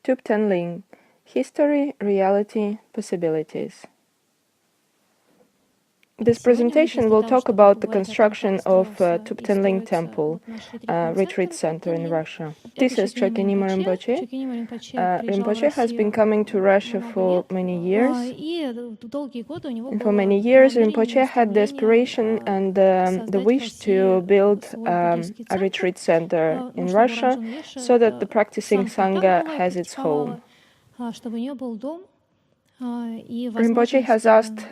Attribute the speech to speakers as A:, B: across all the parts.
A: Tubten Ling: History, Reality, Possibilities. This presentation will talk about the construction of Tubten Ling Temple, retreat center in Russia. This is Chokyinima Rinpoche. Rinpoche has been coming to Russia for many years. And for many years, Rinpoche had the aspiration and the wish to build a retreat center in Russia so that the practicing Sangha has its home. Rinpoche has asked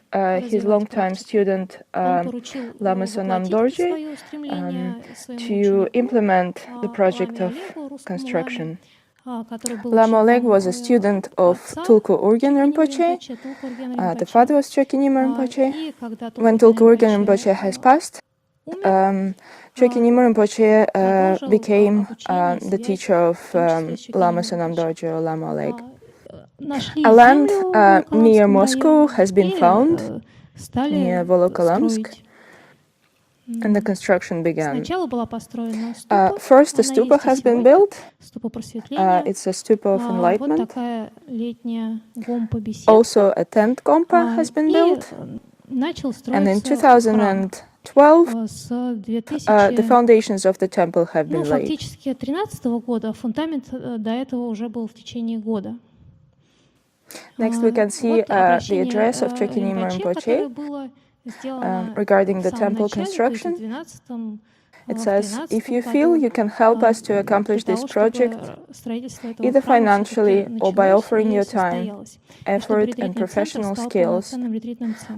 A: his longtime student Lama Sonam Dorje to implement the project of construction. Lama Oleg was a student of Tulku Urgyen Rinpoche. The father was Chokyinima Rinpoche. When Tulku Urgyen Rinpoche has passed, Chokyinima Rinpoche became the teacher of Lama Sonam Dorje or Lama Oleg. A land near Moscow has been found, near Volokolamsk, and the construction began. First, a stupa has been built. It's a stupa of enlightenment. Also, a tent gompa has been built. And in 2012, the foundations of the temple have been laid. Next, we can see the address of Chokyinima Rinpoche regarding the temple construction. It says, if you feel you can help us to accomplish this project, either financially or by offering your time, effort, and professional skills,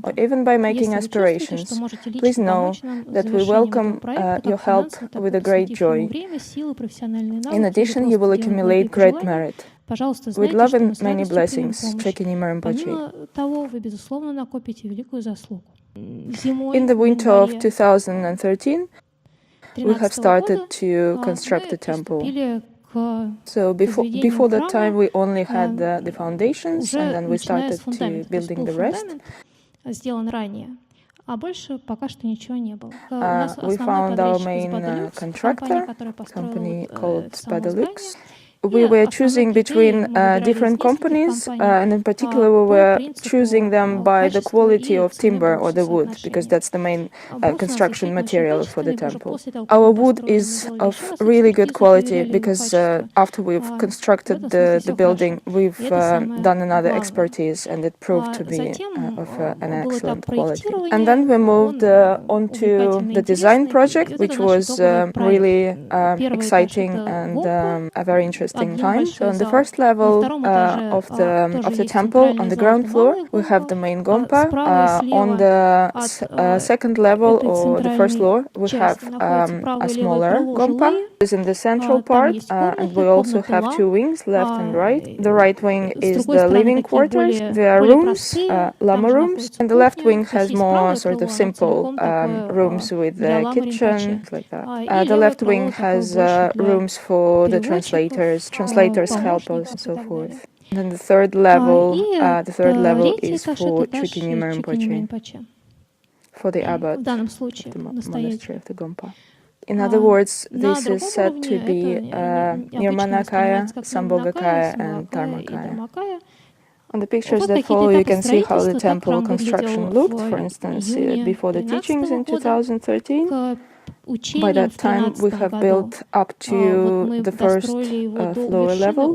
A: or even by making aspirations, please know that we welcome your help with a great joy. In addition, you will accumulate great merit. With love and many blessings, Chokyinima Rinpoche. In the winter of 2013, we have started to construct the temple. So before that time, we only had the foundations, and then we started to building the rest. We found our main contractor, a company called Spadalux. We were choosing between different companies, and in particular we were choosing them by the quality of timber or the wood, because that's the main construction material for the temple. Our wood is of really good quality because after we've constructed the building, we've done another expertise, and it proved to be of an excellent quality. And then we moved on to the design project, which was really exciting and a very interesting time. So on the first level of the temple, on the ground floor, we have the main gompa. On the second level or the first floor, we have a smaller gompa. It's in the central part, and we also have two wings, left and right. The right wing is the living quarters. There are rooms, lama rooms, and the left wing has more sort of simple rooms with the kitchen, like that. The left wing has rooms for the translators help us, and so forth. And then the third level is for Chokyinima Rinpoche, for the abbot of the monastery of the Gompa. In other words, this is said to be Nirmanakaya, Sambhogakaya, and Dharmakaya. On the pictures that follow, you can see how the temple construction looked, for instance, before the teachings in 2013. By that time, we have built up to the first floor level.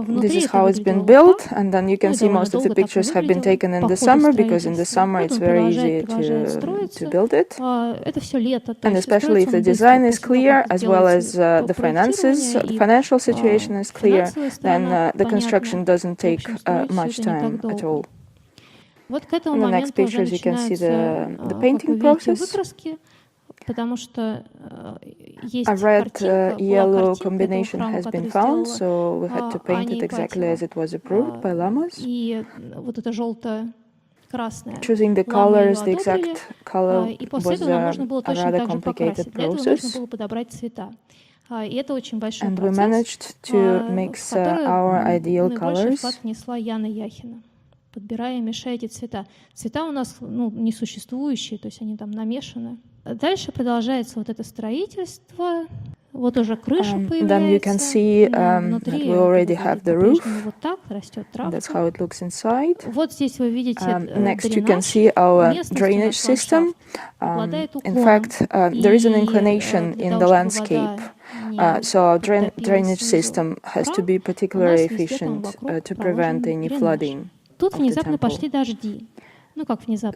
A: This is how it's been built, and then you can see most of the pictures have been taken in the summer, because in the summer it's very easy to build it. And especially if the design is clear, as well as the financial situation is clear, then the construction doesn't take much time at all. In the next pictures you can see the painting process. A red-yellow combination has been found, so we had to paint it exactly as it was approved by lamas. Choosing the colors, the exact color, was a rather complicated process. And we managed to mix our ideal colors.
B: подбирая и мешая эти цвета. Цвета у нас несуществующие, то есть они там намешаны. Дальше продолжается вот это строительство. Вот уже крыша появляется.
A: Then you can see that we already have the roof.
B: Вот так растет травка.
A: That's how it looks inside.
B: Вот здесь вы видите
A: Next you can see our drainage system. In fact, there is an inclination in the landscape. So our drainage system has to be particularly efficient to prevent any flooding.
B: Тут внезапно пошли дожди.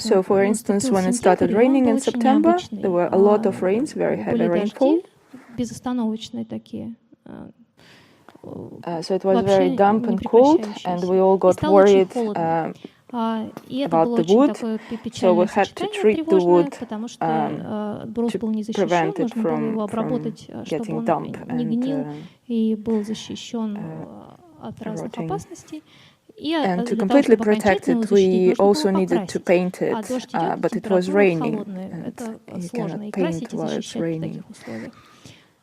A: So, for instance, when it started raining in September, there were a lot of rains, very heavy rainfall.
B: Безостановочные такие.
A: So it was very damp and cold, and we all got worried about the wood. So we had to treat the wood to prevent it from getting damp and rotting. And to completely protect it, we also needed to paint it, but it was raining, and you cannot paint while it's raining.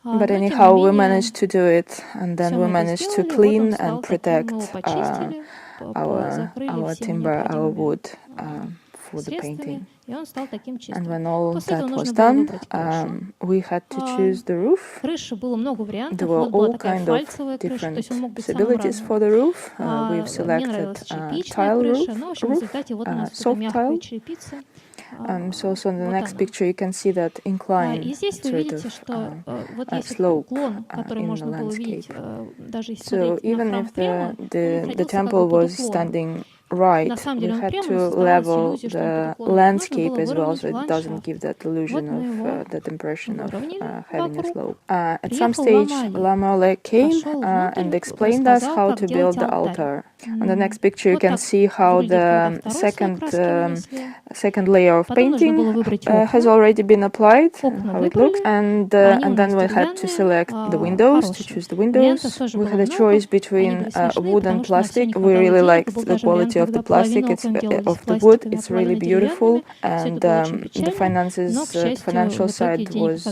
A: But anyhow, we managed to do it, and then we managed to clean and protect our timber, our wood for the painting. And when all that was done, we had to choose the roof. There were all kinds of different possibilities for the roof. We've selected tile roof, soft tile. So also in the next picture you can see that incline sort of slope in the landscape. So even if the temple was standing right, we had to level the landscape as well, so it doesn't give that illusion of that impression of having a slope. At some stage, Lama Oleg came and explained us how to build the altar. On the next picture, you can see how the second layer of painting has already been applied, how it looks, and then we had to select the windows, to choose the windows. We had a choice between wood and plastic. We really liked the quality of the plastic, of the wood. It's really beautiful, and the financial side was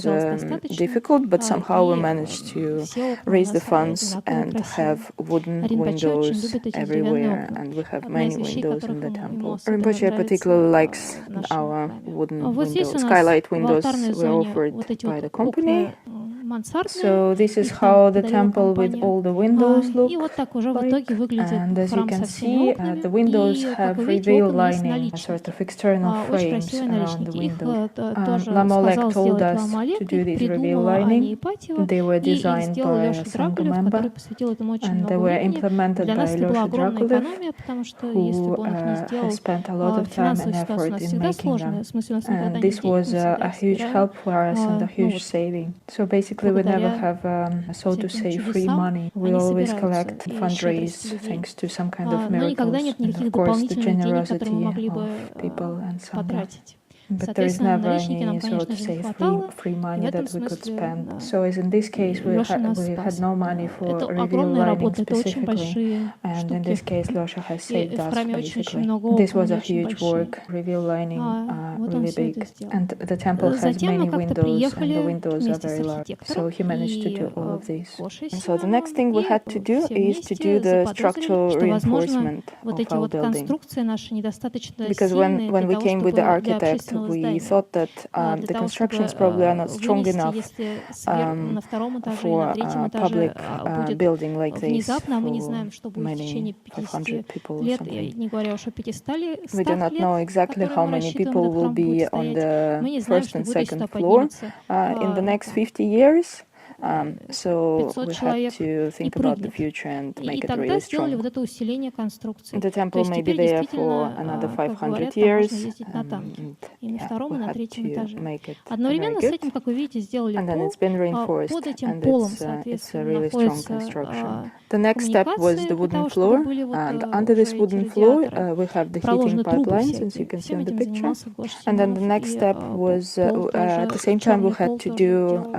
A: difficult, but somehow we managed to raise the funds and have wooden windows everywhere, and we have many windows in the temple. Rinpoche particularly likes our wooden windows. Skylight windows were offered by the company. So this is how the temple with all the windows look like. And as you can see, the windows have reveal lining, a sort of external frames around the window. Lama Oleg told us to do this reveal lining. They were designed by a Sangha member, and they were implemented by Lyosha Drakulev, who has spent a lot of time and effort in making them. And this was a huge help for us and a huge saving. So basically we never have, so to say, free money. We always collect and fundraise thanks to some kind of miracles, and of course the generosity of people and Sangha. But there is never any, so to say, free money that we could spend. So as in this case, we had no money for reveal lining specifically, and in this case, Lyosha has saved us basically. This was a huge work, reveal lining, really big, and the temple has many windows, and the windows are very large. So he managed to do all of this. And so the next thing we had to do is to do the structural reinforcement of our building. Because when we came with the architect, we thought that the constructions probably are not strong enough for a public building like this for many 500 people or something. We do not know exactly how many people will be on the first and second floor in the next 50 years. So we had to think about the future and make it really strong. The temple may be there for another 500 years, and we had to make it very good. And then it's been reinforced, and it's a really strong construction. The next step was the wooden floor, and under this wooden floor we have the heating pipelines, as you can see on the picture. And then the next step was, at the same time we had to build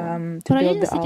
A: the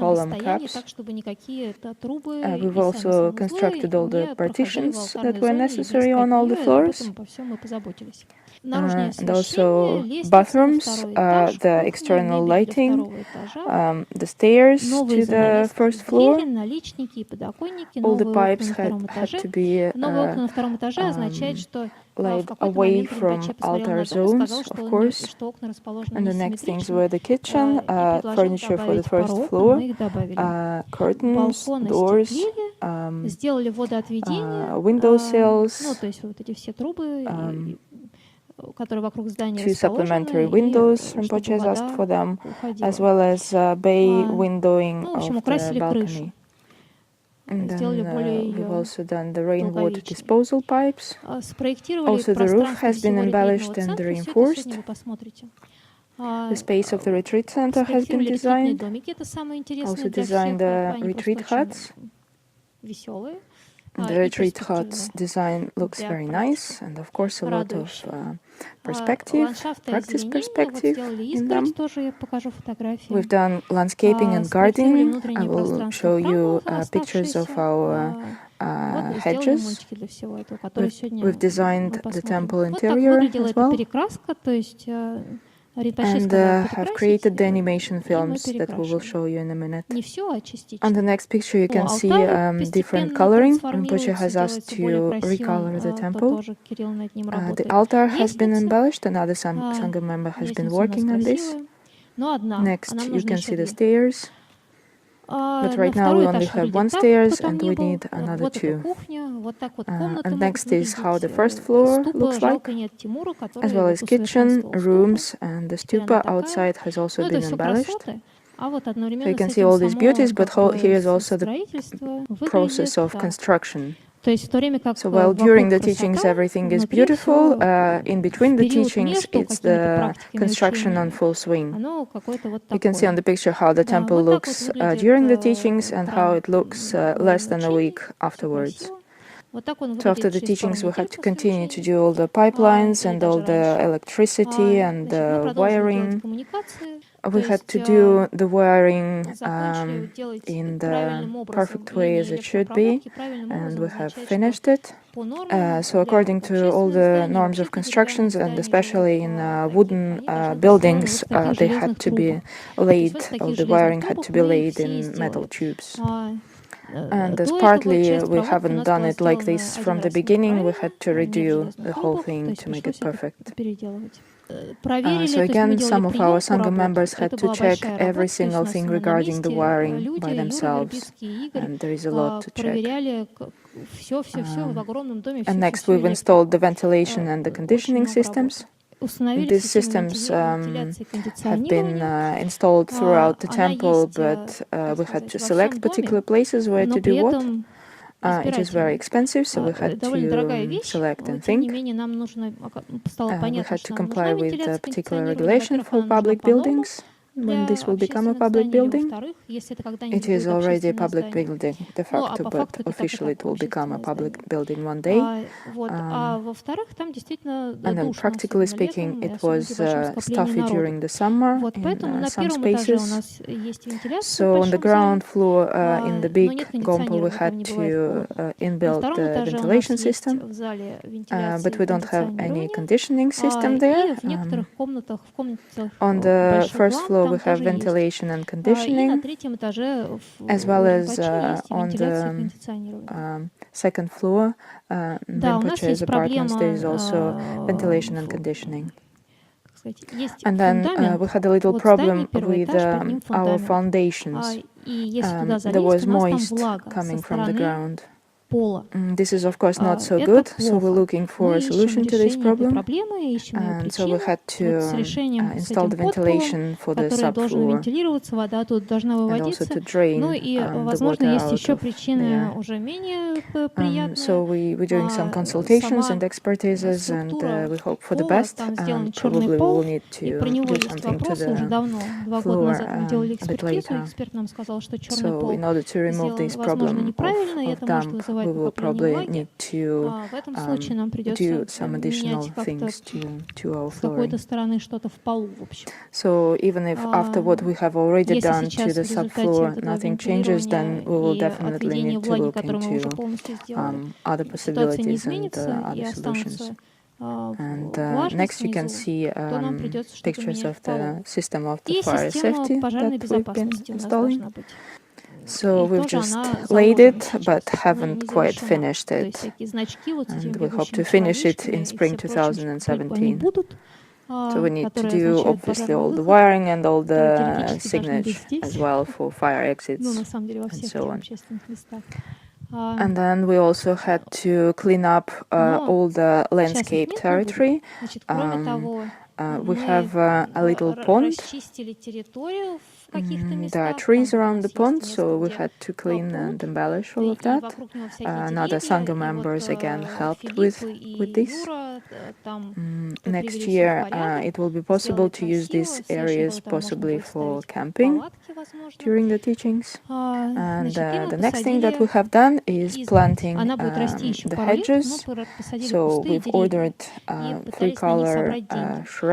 A: column caps. We've also constructed all the partitions taps that were necessary on all the floors. And also bathrooms, the external lighting, the stairs to the first floor. All the pipes had to be laid away from altar zones, of course. And the next things were the kitchen, furniture for the first floor, curtains, doors, window sills, two supplementary windows. Rinpoche has asked for them, as well as bay windowing of the balcony. And then we've also done the rainwater disposal pipes. Also the roof has been embellished and reinforced. The space of the retreat center has been designed. Also designed the retreat huts. The retreat huts design looks very nice, and of course a lot of practice perspective in them. We've done landscaping and gardening. I will show you pictures of our hedges. We've designed the temple interior as well. And have created the animation films that we will show you in a minute. On the next picture you can see different coloring. Rinpoche has asked to recolor the temple. The altar has been embellished. Another Sangha member has been working on this. Next you can see the stairs. But right now we only have one stairs and we need another two. And next is how the first floor looks like, as well as kitchen, rooms, and the stupa outside has also been embellished. So you can see all these beauties, but here is also the process of construction. So while during the teachings everything is beautiful, in between the teachings it's the construction on full swing. You can see on the picture how the temple looks during the teachings and how it looks less than a week afterwards. So after the teachings we had to continue to do all the pipelines and all the electricity and the wiring. We had to do the wiring in the perfect way as it should be, and we have finished it. So according to all the norms of constructions, and especially in wooden buildings, they had to be laid, or the wiring had to be laid in metal tubes. And as partly we haven't done it like this from the beginning, we had to redo the whole thing to make it perfect. So again, some of our Sangha members had to check every single thing regarding the wiring by themselves, and there is a lot to check. And next we've installed the ventilation and the conditioning systems. These systems have been installed throughout the temple, but we had to select particular places where to do what. It is very expensive, so we had to select and think. We had to comply with a particular regulation for public buildings. When this will become a public building, it is already a public building de facto, but officially it will become a public building one day. And then practically speaking, it was stuffy during the summer in some spaces. So on the ground floor in the big gompa we had to inbuild the ventilation system, but we don't have any conditioning system there. On the first floor we have ventilation and conditioning, as well as on the second floor, Rinpoche's apartments, there is also ventilation and conditioning. And then we had a little problem with our foundations. There was moist coming from the ground. This is of course not so good, so we're looking for a solution to this problem, and so we had to install the ventilation for the subfloor and also to drain the water out of there. So we're doing some consultations and expertises, and we hope for the best, and probably we will need to do something to the floor a bit later. So in order to remove this problem of damp we will probably need to
B: в этом случае нам придется
A: do some additional
B: менять как-то
A: things to our
B: с какой-то
A: flooring.
B: стороны что-то в полу, в общем.
A: So even if after what we have already
B: Если
A: done to
B: сейчас
A: the
B: в результате
A: subfloor
B: этого
A: nothing changes, then we will
B: вентилирования и
A: definitely
B: отведения
A: need to
B: влаги,
A: look
B: которое мы уже
A: into
B: полностью сделали,
A: other
B: ситуация не
A: possibilities and
B: изменится и
A: other solutions.
B: останутся
A: And
B: влажность
A: next you can
B: внизу,
A: see
B: то нам придется что-то
A: pictures
B: менять
A: of
B: в полу.
A: the system of the
B: И
A: fire
B: система
A: safety
B: пожарной
A: that we've been
B: безопасности у нас
A: installing.
B: должна быть.
A: So
B: И
A: we've
B: тоже
A: just
B: она
A: laid
B: заложена
A: it,
B: сейчас,
A: but
B: она
A: haven't
B: не
A: quite
B: завершена.
A: finished
B: То
A: it.
B: есть всякие значки вот с этими
A: And we hope
B: бегущими
A: to finish it
B: человечками
A: in
B: и
A: spring
B: все прочие, они
A: 2017.
B: будут,
A: So we need to
B: которые
A: do
B: означают
A: obviously
B: пожарный
A: all the
B: выход,
A: wiring and all
B: которые
A: the
B: теоретически должны быть
A: signage
B: здесь.
A: as well for fire
B: Ну,
A: exits
B: на самом деле во
A: and
B: всех
A: so
B: этих
A: on.
B: общественных местах.
A: And then we also had to clean up
B: Но
A: all the
B: сейчас их
A: landscape
B: нет, но будут.
A: territory.
B: Значит, кроме того,
A: We
B: мы
A: have a little pond.
B: расчистили территорию в каких-то
A: There are
B: местах, там,
A: trees
B: где у
A: around
B: нас
A: the pond,
B: есть
A: so
B: место,
A: we
B: где
A: had to clean and
B: пруд,
A: embellish all of
B: и
A: that.
B: вокруг него всякие
A: Another
B: деревья,
A: Sangha
B: и вот
A: members again helped
B: Филипп
A: with
B: и
A: this.
B: Юра там
A: Next
B: привели всё в
A: year,
B: порядок,
A: it will be possible
B: сделали
A: to use
B: красиво,
A: these
B: в следующем
A: areas
B: году там можно
A: possibly
B: будет
A: for
B: ставить
A: camping
B: палатки, возможно.
A: during the teachings. And
B: Значит, и мы
A: the next thing that we
B: посадили
A: have done is
B: избы.
A: planting
B: Она будет расти еще
A: the
B: пару лет,
A: hedges.
B: мы посадили
A: So
B: кусты и
A: we've
B: деревья
A: ordered
B: и
A: three
B: пытались на них
A: color
B: собрать деньги.
A: shrubs.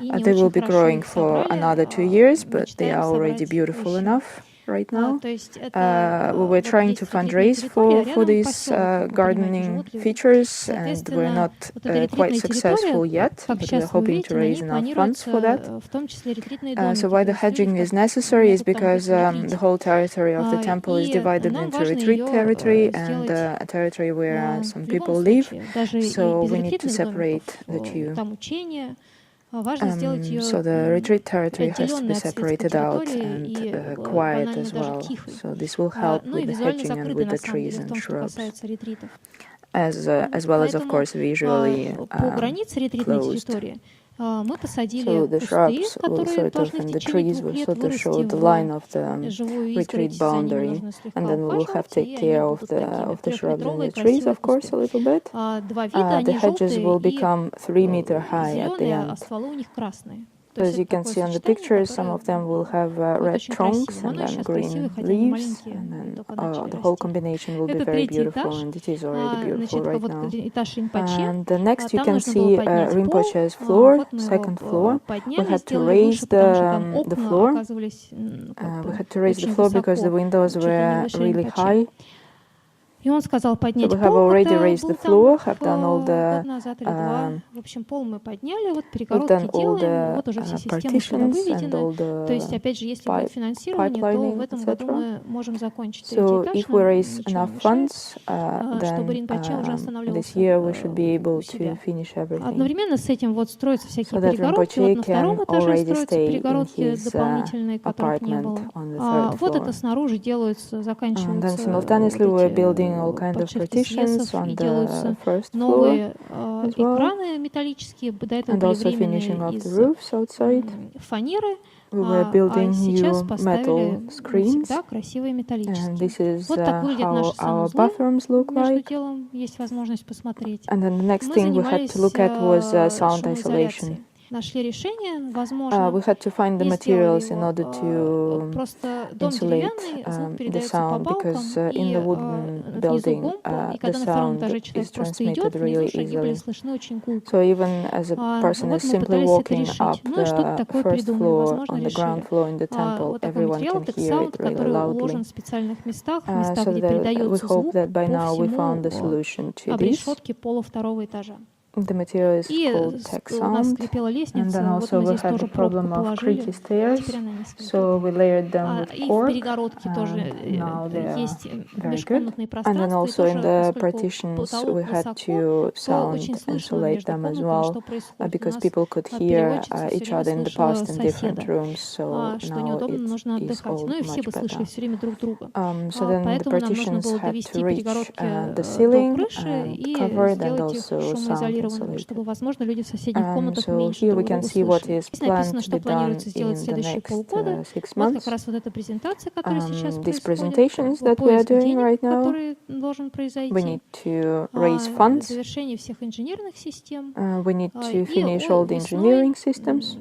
B: И не
A: They will
B: очень
A: be
B: хорошо
A: growing
B: их
A: for
B: собрали,
A: another 2 years, but they
B: мечтаем
A: are already
B: собрать
A: beautiful
B: еще.
A: enough right now.
B: То есть это
A: We were
B: вот
A: trying
B: есть
A: to
B: ретритная
A: fundraise
B: территория,
A: for
B: рядом
A: these
B: поселок, как вы понимаете,
A: gardening
B: живут люди.
A: features, and we're
B: Соответственно,
A: not
B: вот эта
A: quite
B: ретритная
A: successful
B: территория,
A: yet,
B: как
A: but we're
B: сейчас вы
A: hoping to
B: увидите, на
A: raise
B: ней
A: enough funds for that.
B: планируются в том числе ретритные домики.
A: So why
B: То
A: the
B: есть люди
A: hedging is
B: как
A: necessary is
B: могут там
A: because
B: быть в
A: the
B: ретрите.
A: whole territory of the temple is
B: И
A: divided
B: нам
A: into
B: важно
A: retreat
B: ее
A: territory and
B: сделать
A: a territory where some
B: в любом
A: people live.
B: случае, даже и
A: So
B: без
A: we need to
B: ретритных
A: separate the
B: домиков,
A: two.
B: там учения. Важно сделать ее
A: So the retreat territory has to be
B: отделенной от светской
A: separated out
B: территории и
A: and quiet
B: банально
A: as
B: даже
A: well.
B: тихой.
A: So this will help
B: Ну и
A: with the
B: визуально
A: hedging and
B: закрытой
A: with
B: на
A: the
B: самом деле
A: trees
B: в
A: and
B: том, что
A: shrubs,
B: касается ретритов.
A: as well as of
B: Поэтому
A: course visually
B: по границе ретритной
A: closed.
B: территории мы посадили
A: So the
B: кусты,
A: shrubs will
B: которые
A: sort of,
B: должны в
A: and the
B: течение
A: trees
B: 2
A: will
B: лет
A: sort of show
B: вырасти
A: the line of
B: в
A: the
B: живую
A: retreat
B: изгородь, за ними
A: boundary,
B: нужно слегка
A: and then we will have to
B: ухаживать, и
A: take
B: они
A: care of
B: будут
A: the
B: такими
A: shrubs and
B: трехметровые
A: the trees,
B: красивые
A: of course,
B: кусты.
A: a little bit.
B: Два вида,
A: The
B: они
A: hedges will
B: желтые и
A: become 3-meter high at the
B: зеленые, а
A: end.
B: стволы у них красные. То
A: As
B: есть
A: you
B: это
A: can
B: такое
A: see on the
B: сочетание,
A: pictures, some
B: которое
A: of them will have
B: будет
A: red
B: очень
A: trunks
B: красивым.
A: and
B: Оно
A: then
B: сейчас
A: green
B: красивое, хотя они
A: leaves,
B: маленькие,
A: and then
B: только начали
A: the whole
B: расти.
A: combination will be
B: Это
A: very
B: третий
A: beautiful,
B: этаж.
A: and it is already beautiful
B: Значит,
A: right
B: вот
A: now.
B: этаж Ринпоче.
A: And the next you
B: Там
A: can
B: нужно было
A: see
B: поднять пол.
A: Rinpoche's floor,
B: Вот мы
A: second
B: его
A: floor. We
B: подняли,
A: had to
B: сделали
A: raise
B: выше, потому что там
A: the
B: окна
A: floor.
B: оказывались
A: We had to raise the
B: очень
A: floor because the
B: высоко,
A: windows
B: чуть ли не
A: were
B: выше
A: really
B: Ринпоче.
A: high.
B: И он сказал
A: So
B: поднять
A: we have
B: пол,
A: already
B: это
A: raised
B: был
A: the
B: там
A: floor, have done all the
B: год назад или два. В общем, пол мы подняли, вот
A: we've
B: перегородки
A: done all
B: делаем,
A: the
B: вот уже все системы туда
A: partitions and
B: выведены.
A: all
B: То есть,
A: the
B: опять же, если будет финансирование, то
A: pipelining,
B: в этом году
A: etc.
B: мы можем закончить третий
A: So
B: этаж,
A: if we
B: нам
A: raise
B: ничего не
A: enough
B: мешает,
A: funds,
B: чтобы
A: then
B: Ринпоче уже
A: this
B: останавливался
A: year we should be able
B: у
A: to
B: себя.
A: finish everything.
B: Одновременно с этим вот строятся
A: So
B: всякие
A: that
B: перегородки. Вот
A: Rinpoche
B: на втором
A: can
B: этаже
A: already
B: строятся
A: stay in
B: перегородки
A: his
B: дополнительные, которых не
A: apartment
B: было.
A: on the third
B: Вот это
A: floor.
B: снаружи делаются,
A: And then
B: заканчиваются
A: simultaneously
B: вот
A: we're
B: эти
A: building all kind of
B: подшивки
A: partitions
B: свесов
A: on
B: и
A: the
B: делаются
A: first floor
B: новые
A: as well,
B: экраны металлические, до этого
A: and
B: были
A: also finishing
B: временные
A: off the
B: из
A: roofs outside.
B: фанеры,
A: We were
B: а
A: building
B: сейчас
A: new
B: поставили
A: metal screens,
B: навсегда красивые
A: and
B: металлические.
A: this is
B: Вот так выглядят
A: how
B: наши
A: our
B: санузлы.
A: bathrooms look
B: Между
A: like.
B: делом есть возможность посмотреть.
A: And then the next
B: Мы
A: thing we had
B: занимались
A: to look at was sound isolation.
B: шумоизоляцией. Нашли решение, возможно,
A: We had to find the
B: и сделали
A: materials in
B: его.
A: order to
B: Просто дом
A: insulate
B: деревянный, звук
A: the
B: передается по
A: sound,
B: балкам,
A: because in
B: и
A: the wooden
B: внизу
A: building
B: гомпа, и
A: the
B: когда на втором
A: sound
B: этаже человек
A: is
B: просто идет,
A: transmitted
B: внизу
A: really
B: шаги были
A: easily.
B: слышны очень гулко.
A: So even as a person
B: Вот
A: is
B: мы
A: simply
B: пытались это
A: walking
B: решить.
A: up
B: Ну и что-то
A: the
B: такое
A: first
B: придумали,
A: floor
B: возможно,
A: on the
B: решили.
A: ground floor in the temple,
B: Вот такой
A: everyone
B: материал,
A: can
B: как
A: hear
B: саунд,
A: it really
B: который
A: loudly.
B: уложен в специальных местах, в местах,
A: So
B: где
A: that we
B: передается
A: hope
B: звук
A: that by
B: по
A: now we
B: всему
A: found the solution to this.
B: обрешетке пола второго этажа.
A: The material is
B: И
A: called tech
B: у нас
A: sound.
B: скрипела
A: And
B: лестница,
A: then
B: вот
A: also
B: мы
A: we
B: здесь
A: had
B: тоже
A: the
B: пробку
A: problem of
B: положили,
A: creaky stairs,
B: теперь она не скрипит.
A: so we layered them with
B: И в
A: cork.
B: перегородке тоже
A: Now they are
B: есть
A: very good.
B: межкомнатные
A: And then
B: пространства,
A: also
B: и
A: in
B: тоже,
A: the
B: поскольку
A: partitions
B: потолок
A: we had
B: высоко,
A: to
B: то
A: sound
B: очень слышно
A: insulate
B: между
A: them as
B: комнатами,
A: well,
B: что происходит. У
A: because
B: нас
A: people could hear
B: переводчица все
A: each
B: время
A: other in the
B: слышала
A: past in different
B: соседа,
A: rooms, so
B: что
A: now
B: неудобно,
A: it
B: нужно
A: is
B: отдыхать.
A: all
B: Ну и все
A: much
B: бы слышали
A: better.
B: все время друг друга.
A: So then the
B: Поэтому нам нужно
A: partitions
B: было
A: had
B: довести
A: to reach
B: перегородки
A: the
B: до
A: ceiling
B: крыши
A: and
B: и
A: covered, and
B: сделать их
A: also sound
B: шумоизолированными,
A: insulated.
B: чтобы, возможно, люди в соседних комнатах
A: So
B: меньше
A: here we
B: друг
A: can
B: друга
A: see what
B: слышали.
A: is
B: Здесь
A: planned
B: написано,
A: to
B: что
A: be done
B: планируется сделать в
A: in the
B: следующие
A: next
B: полгода.
A: 6
B: Вот как
A: months.
B: раз вот эта презентация, которая сейчас
A: These
B: происходит,
A: presentations that we are
B: поиск
A: doing
B: денег,
A: right now,
B: который должен
A: we
B: произойти,
A: need to raise funds,
B: завершение всех инженерных систем,
A: we need to
B: и
A: finish all the
B: весной
A: engineering systems.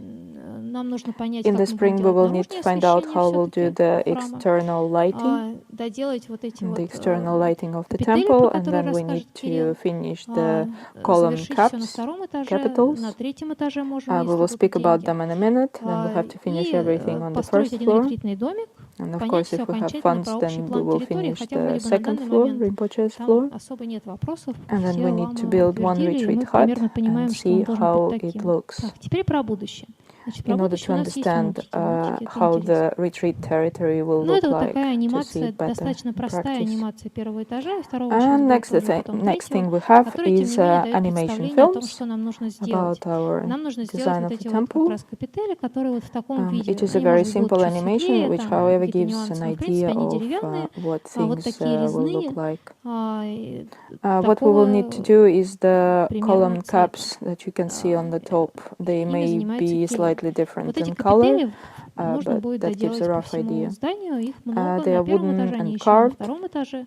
B: нам нужно понять,
A: In
B: как
A: the
B: мы будем
A: spring, we
B: делать
A: will need to
B: наружное
A: find out
B: освещение
A: how we'll do
B: всё-таки
A: the
B: храма,
A: external lighting,
B: доделать вот эти
A: the
B: вот
A: external lighting of the
B: капители,
A: temple,
B: про
A: and
B: которые
A: then we need
B: расскажет
A: to
B: Кирилл,
A: finish the column
B: завершить всё на
A: caps,
B: втором этаже, на
A: capitals.
B: третьем этаже можем,
A: We
B: если
A: will
B: будут
A: speak about
B: деньги.
A: them in a minute. Then we have to finish everything on the
B: Построить
A: first
B: один
A: floor.
B: ретритный домик,
A: And of
B: понять
A: course,
B: всё
A: if we have
B: окончательно
A: funds,
B: про общий
A: then we
B: план
A: will
B: территории,
A: finish
B: хотя
A: the
B: вроде бы на
A: second
B: данный
A: floor,
B: момент
A: Rinpoche's
B: там
A: floor.
B: особо нет вопросов,
A: And then
B: все
A: we need to
B: ламы
A: build one
B: утвердили, и мы
A: retreat hut
B: примерно
A: and
B: понимаем, что он
A: see
B: должен быть
A: how it
B: таким.
A: looks.
B: Так, теперь про будущее. Значит, про
A: In order
B: будущее
A: to
B: у нас есть
A: understand
B: мультики. Мультики — это
A: how
B: интересно.
A: the retreat territory will
B: Ну,
A: look
B: это вот
A: like,
B: такая
A: to see
B: анимация,
A: it better
B: достаточно
A: in
B: простая
A: practice.
B: анимация первого этажа и второго
A: And
B: сейчас будет
A: next,
B: тоже, потом
A: next
B: третьего,
A: thing we have
B: который, тем
A: is
B: не менее, дает
A: animation
B: представление о том,
A: films
B: что нам нужно сделать.
A: about our
B: Нам нужно сделать
A: design
B: вот
A: of
B: эти
A: the
B: вот как
A: temple.
B: раз капители, которые вот в таком виде.
A: It is a
B: Они,
A: very
B: может быть, будут
A: simple
B: чуть
A: animation,
B: светлее,
A: which,
B: там
A: however,
B: какие-то
A: gives
B: нюансы,
A: an
B: но, в принципе,
A: idea
B: они
A: of
B: деревянные,
A: what
B: вот
A: things
B: такие
A: will
B: резные.
A: look like.
B: И
A: What we will need to do is the
B: примерно
A: column
B: цвета.
A: caps that you can see on the top. They
B: Ими
A: may
B: занимается
A: be
B: Кирилл.
A: slightly different
B: Вот эти
A: in color,
B: капители нужно
A: but
B: будет
A: that gives a
B: доделать по
A: rough
B: всему
A: idea.
B: зданию. Их много
A: They
B: на
A: are
B: первом
A: wooden
B: этаже, они
A: and
B: еще и на
A: carved.
B: втором этаже.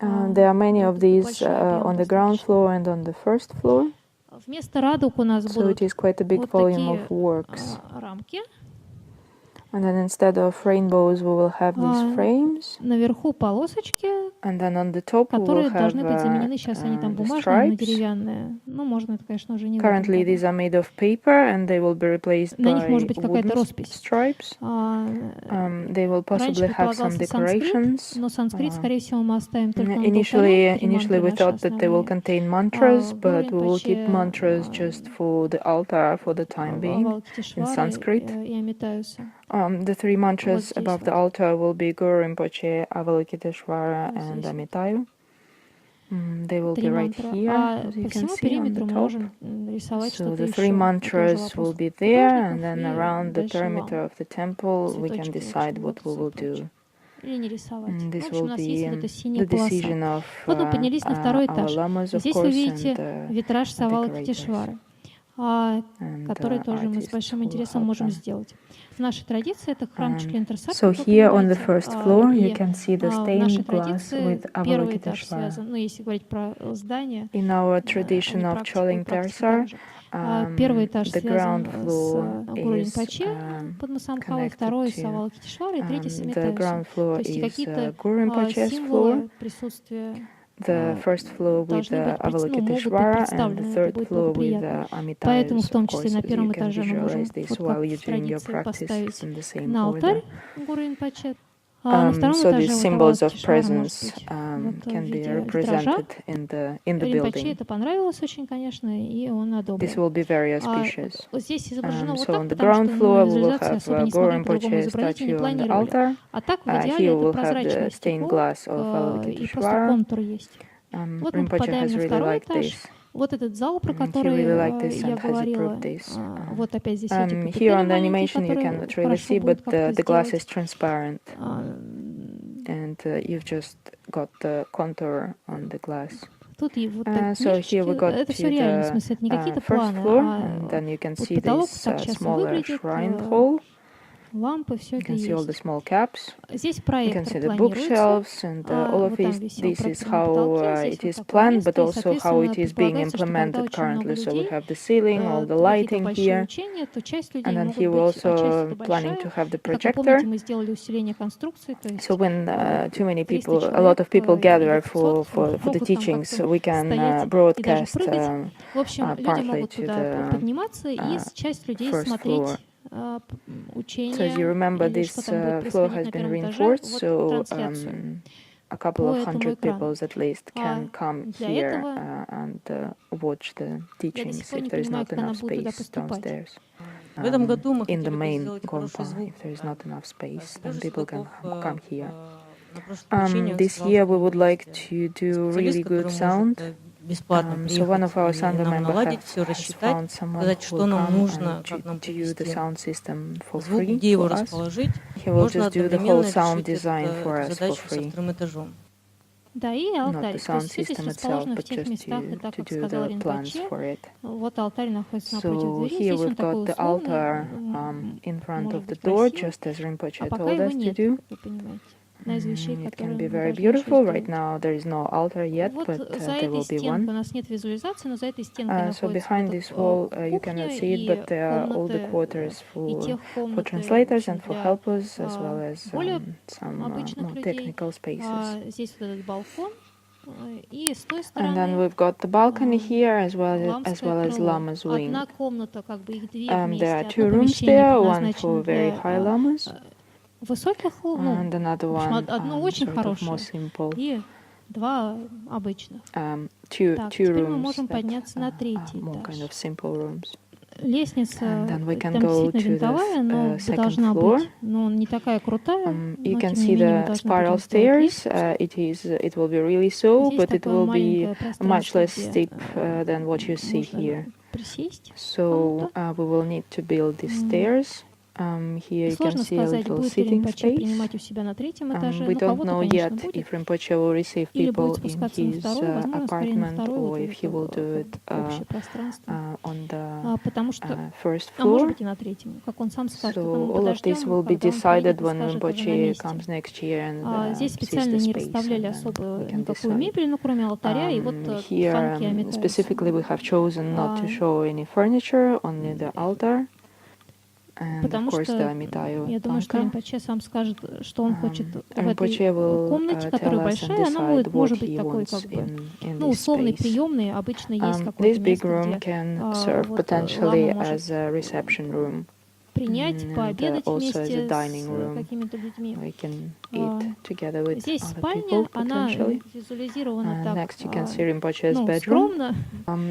A: There are many of
B: Это
A: these
B: большой объем
A: on the ground
B: достаточно.
A: floor and on the first floor.
B: Вместо радуг у нас
A: So it
B: будут
A: is quite a big
B: вот
A: volume of
B: такие
A: works.
B: рамки.
A: And then instead of rainbows, we will have these frames.
B: Наверху полосочки,
A: And then on the top, we will
B: которые
A: have
B: должны быть заменены. Сейчас они там
A: the
B: бумажные, но
A: stripes.
B: деревянные. Ну, можно это, конечно, уже не в этом
A: Currently,
B: году.
A: these are made of paper, and they will be replaced
B: На них может
A: by
B: быть какая-то
A: wooden
B: роспись.
A: stripes. They will
B: Раньше
A: possibly have some
B: предполагался санскрит,
A: decorations.
B: но санскрит, скорее всего, мы оставим только над
A: Initially,
B: алтарем. Такие
A: we
B: мантры наши
A: thought that they will
B: основные.
A: contain mantras,
B: Гуру
A: but we will keep
B: Ринпоче,
A: mantras just for the altar for the time being in
B: Авалокитешвары
A: Sanskrit.
B: и Амитаюса.
A: The three mantras
B: здесь
A: above the
B: вот.
A: altar will be Guru Rinpoche, Avalokiteshvara,
B: Вот
A: and
B: здесь вот.
A: Amitayu. They will
B: Три
A: be right
B: мантры.
A: here,
B: А
A: as you
B: по
A: can
B: всему
A: see on
B: периметру
A: the
B: мы
A: top.
B: можем рисовать
A: So
B: что-то
A: the three
B: еще. Это уже
A: mantras will
B: вопрос
A: be there, and
B: художников
A: then
B: и
A: around the
B: дальше
A: perimeter
B: лам.
A: of the temple, we can
B: Цветочки, в
A: decide
B: общем,
A: what we
B: лотосы и
A: will
B: прочее.
A: do.
B: Или не рисовать.
A: This
B: В общем, у
A: will
B: нас есть
A: be
B: вот эта синяя
A: the
B: полоса.
A: decision of
B: Вот мы поднялись на второй
A: our
B: этаж.
A: lamas, of
B: Здесь вы
A: course,
B: видите
A: and
B: витраж с
A: decorators.
B: Авалокитешвары, который тоже мы с
A: artists
B: большим
A: who
B: интересом
A: help
B: можем
A: them.
B: сделать. В нашей традиции это храм Чаклинтрасарки,
A: So
B: как вы
A: here on the
B: понимаете.
A: first floor, you
B: И
A: can see the
B: в нашей
A: stained glass
B: традиции
A: with
B: первый этаж
A: Avalokiteshvara.
B: связан, ну, если говорить про здание,
A: In our
B: а
A: tradition
B: не
A: of
B: практику, и
A: Choling
B: практику
A: Tersar,
B: также. Первый этаж
A: the
B: связан
A: ground
B: с
A: floor
B: Гуру
A: is
B: Ринпоче под Масамхавой,
A: connected
B: второй с
A: to
B: Авалокитешварой, третий с
A: the
B: Амитаюсом.
A: ground
B: То
A: floor
B: есть
A: is
B: какие-то
A: Guru Rinpoche's floor,
B: символы присутствия
A: the first floor with
B: должны быть, могут быть
A: Avalokiteshvara, and the
B: представлены, это
A: third
B: будет
A: floor with
B: благоприятно. Поэтому в
A: Amitayus,
B: том
A: of
B: числе
A: course,
B: на
A: as you
B: первом
A: can
B: этаже мы можем,
A: visualize this
B: вот
A: while
B: как
A: you're
B: в
A: doing your
B: традиции,
A: practice
B: поставить
A: in the same
B: на
A: order.
B: алтарь Гуру Ринпоче. А на втором
A: So these
B: этаже вот
A: symbols of
B: Авалокитешвара может
A: presence
B: быть вот в
A: can be
B: виде витража.
A: represented in the
B: Ринпоче
A: building.
B: это понравилось очень, конечно, и он
A: This
B: одобрил.
A: will be very auspicious.
B: Здесь изображено вот
A: So
B: так,
A: on the
B: потому
A: ground
B: что
A: floor, we will
B: визуализации
A: have
B: особо не
A: Guru
B: смогли по-другому
A: Rinpoche
B: изобразить и не
A: statue on the
B: планировали.
A: altar.
B: А так в идеале
A: Here we
B: это
A: will have
B: прозрачное
A: the stained
B: стекло
A: glass of
B: и просто
A: Avalokiteshvara.
B: контур есть. Вот мы
A: Rinpoche
B: попадаем
A: has
B: на
A: really
B: второй
A: liked
B: этаж.
A: this.
B: Вот этот зал, про
A: He
B: который
A: really liked this
B: я
A: and has
B: говорила.
A: approved this.
B: Вот опять здесь эти
A: Here
B: капители
A: on the
B: маленькие,
A: animation you
B: которые
A: cannot really
B: хорошо
A: see,
B: будет
A: but
B: как-то
A: the glass is
B: сделать.
A: transparent, and you've just got the contour on the glass.
B: Тут и вот
A: So here we got
B: это все
A: to
B: реально, в
A: the
B: смысле, это не какие-то
A: first
B: планы,
A: floor,
B: а
A: and then you can
B: вот
A: see
B: потолок
A: this
B: так сейчас и
A: smaller
B: выглядит,
A: shrine hall.
B: лампы, все
A: You
B: это
A: can see all the
B: есть.
A: small caps.
B: Здесь
A: You can
B: проектор
A: see the
B: планируется.
A: bookshelves, and all of
B: Вот там
A: this.
B: висел
A: This is
B: проектор на
A: how
B: потолке,
A: it
B: здесь
A: is
B: вот такое
A: planned,
B: место,
A: but
B: и,
A: also how
B: соответственно,
A: it is being
B: предполагается, что когда
A: implemented
B: очень много
A: currently. So we
B: людей,
A: have the ceiling, all the
B: какие-то
A: lighting
B: большие
A: here,
B: учения, то часть людей
A: and then
B: могут
A: here we're
B: быть, а часть
A: also
B: это
A: planning
B: большая.
A: to have the
B: Как вы
A: projector.
B: помните, мы сделали усиление конструкции, то есть
A: So when too many
B: 300
A: people, a lot of people
B: человек
A: gather
B: или 500
A: for the
B: могут там
A: teachings,
B: как-то
A: we can
B: стоять и даже
A: broadcast
B: прыгать. В общем, люди
A: partly
B: могут
A: to
B: туда
A: the
B: подниматься и часть людей
A: first
B: смотреть
A: floor.
B: учения
A: So as you remember,
B: или
A: this
B: что там будет
A: floor
B: происходить
A: has
B: на
A: been
B: первом этаже,
A: reinforced,
B: вот
A: so
B: трансляцию
A: a couple
B: по
A: of
B: этому
A: hundred
B: экрану.
A: people at least can come
B: Для
A: here
B: этого
A: and watch the
B: я до
A: teachings
B: сих пор
A: if
B: не
A: there is
B: понимаю,
A: not
B: как она
A: enough
B: будет туда
A: space
B: поступать.
A: downstairs.
C: В этом году мы
A: In the
C: хотели бы
A: main
C: сделать хороший
A: compa,
C: звук.
A: if there is not enough space, then
C: Сережа
A: people can
C: Светлаков,
A: come here.
C: на прошлом учении он
A: This
C: сказал,
A: year we
C: что
A: would like
C: есть
A: to do really
C: специалист,
A: good
C: который
A: sound.
C: может бесплатно
A: So one of our
C: приехать и
A: Sangha
C: нам
A: members
C: наладить все,
A: has
C: рассчитать,
A: found someone
C: сказать,
A: who
C: что
A: will
C: нам
A: come
C: нужно,
A: and
C: как нам
A: do the
C: привести
A: sound system for
C: звук,
A: free
C: где его
A: for us.
C: расположить.
A: He will
C: Можно
A: just do the whole
C: одновременно
A: sound
C: решить
A: design for
C: эту
A: us for
C: задачу со
A: free.
C: вторым этажом.
B: Да, и
A: Not
B: алтарь.
A: the
B: То
A: sound
B: есть все здесь
A: system itself,
B: расположено в
A: but
B: тех
A: just
B: местах, и
A: to
B: так, как
A: do
B: сказал
A: the plans
B: Ринпоче.
A: for it.
B: Вот алтарь находится напротив
A: So
B: двери.
A: here
B: Здесь он
A: we've
B: такой
A: got the
B: условный,
A: altar in front
B: может
A: of the
B: быть
A: door,
B: красивый,
A: just as
B: а
A: Rinpoche
B: пока
A: told
B: его
A: us to
B: нет,
A: do.
B: как вы понимаете. одна из вещей,
A: It
B: которые
A: can be
B: мы
A: very
B: должны еще
A: beautiful. Right
B: сделать.
A: now there is no altar yet,
B: Вот
A: but
B: за
A: there
B: этой
A: will be
B: стенкой у
A: one.
B: нас нет визуализации, но за этой стенкой
A: So
B: находится
A: behind
B: вот
A: this
B: эта
A: wall, you
B: кухня
A: cannot see it,
B: и
A: but there are all the
B: комнаты,
A: quarters
B: и
A: for
B: техкомнаты, в
A: translators
B: общем,
A: and for
B: для
A: helpers, as well as
B: более
A: some
B: обычных
A: more
B: людей.
A: technical spaces.
B: Здесь вот этот балкон, и с той
A: And then
B: стороны
A: we've got the balcony here, as well
B: ламское
A: as
B: крыло.
A: Lama's wing.
B: Одна комната, как бы их две
A: There
B: вместе,
A: are
B: одно
A: two rooms
B: помещение
A: there, one for
B: предназначено
A: very
B: для
A: high lamas,
B: высоких, ну,
A: and another
B: в общем,
A: one
B: одно очень
A: sort of more
B: хорошее
A: simple.
B: и два обычных.
A: Two
B: Так, теперь мы
A: rooms
B: можем
A: that
B: подняться на
A: are
B: третий
A: more kind
B: этаж.
A: of simple rooms.
B: Лестница
A: And then we can
B: там
A: go
B: действительно
A: to
B: винтовая, но
A: the second
B: должна
A: floor.
B: быть, но не такая крутая,
A: You
B: но
A: can
B: тем не
A: see
B: менее мы
A: the
B: должны
A: spiral
B: будем сделать
A: stairs.
B: лестницу.
A: It will be really so,
B: Здесь
A: but it
B: такое
A: will be
B: маленькое
A: much
B: пространство,
A: less
B: где
A: steep than what you see
B: можно
A: here.
B: присесть
A: So
B: кому-то.
A: we will need to build these stairs. Here you can
B: Сложно
A: see a
B: сказать,
A: little
B: будет ли
A: sitting
B: Ринпоче
A: space.
B: принимать у себя на третьем этаже.
A: We
B: Ну,
A: don't
B: кого-то,
A: know
B: конечно,
A: yet
B: будет.
A: if Rinpoche will receive
B: Или
A: people
B: будет
A: in
B: спускаться на
A: his
B: второй, возможно, скорее на
A: apartment,
B: второй,
A: or
B: вот
A: if he will do it
B: общее пространство.
A: on the
B: Потому что,
A: first
B: может
A: floor.
B: быть, и на третьем, как он сам скажет. Это
A: So
B: мы
A: all of this
B: подождем,
A: will be
B: когда он приедет
A: decided
B: и
A: when
B: скажет уже на
A: Rinpoche
B: месте.
A: comes next year and
B: Здесь
A: sees
B: специально
A: the
B: не
A: space,
B: расставляли
A: and
B: особо
A: then we can
B: никакую
A: decide.
B: мебель, ну, кроме алтаря, и вот
A: Here
B: тханки ометаются.
A: specifically we have chosen not to show any furniture, only the altar. And of
B: Потому
A: course
B: что
A: the Amitayo
B: я думаю, что
A: Tanka.
B: Ринпоче сам скажет, что он хочет в этой
A: Rinpoche will
B: комнате, которая
A: tell us and
B: большая, она
A: decide what
B: может быть
A: he
B: такой,
A: wants
B: как бы,
A: in
B: ну,
A: this
B: условной
A: space.
B: приемной. Обычно есть
A: This
B: какое-то
A: big
B: место,
A: room
B: где
A: can serve
B: вот
A: potentially
B: лама может
A: as a reception room.
B: принять,
A: And
B: пообедать
A: also as a
B: вместе
A: dining
B: с
A: room.
B: какими-то людьми.
A: We can eat together with
B: Здесь
A: other
B: спальня,
A: people
B: она
A: potentially.
B: визуализирована так,
A: Next you can see Rinpoche's
B: ну,
A: bedroom.
B: скромно.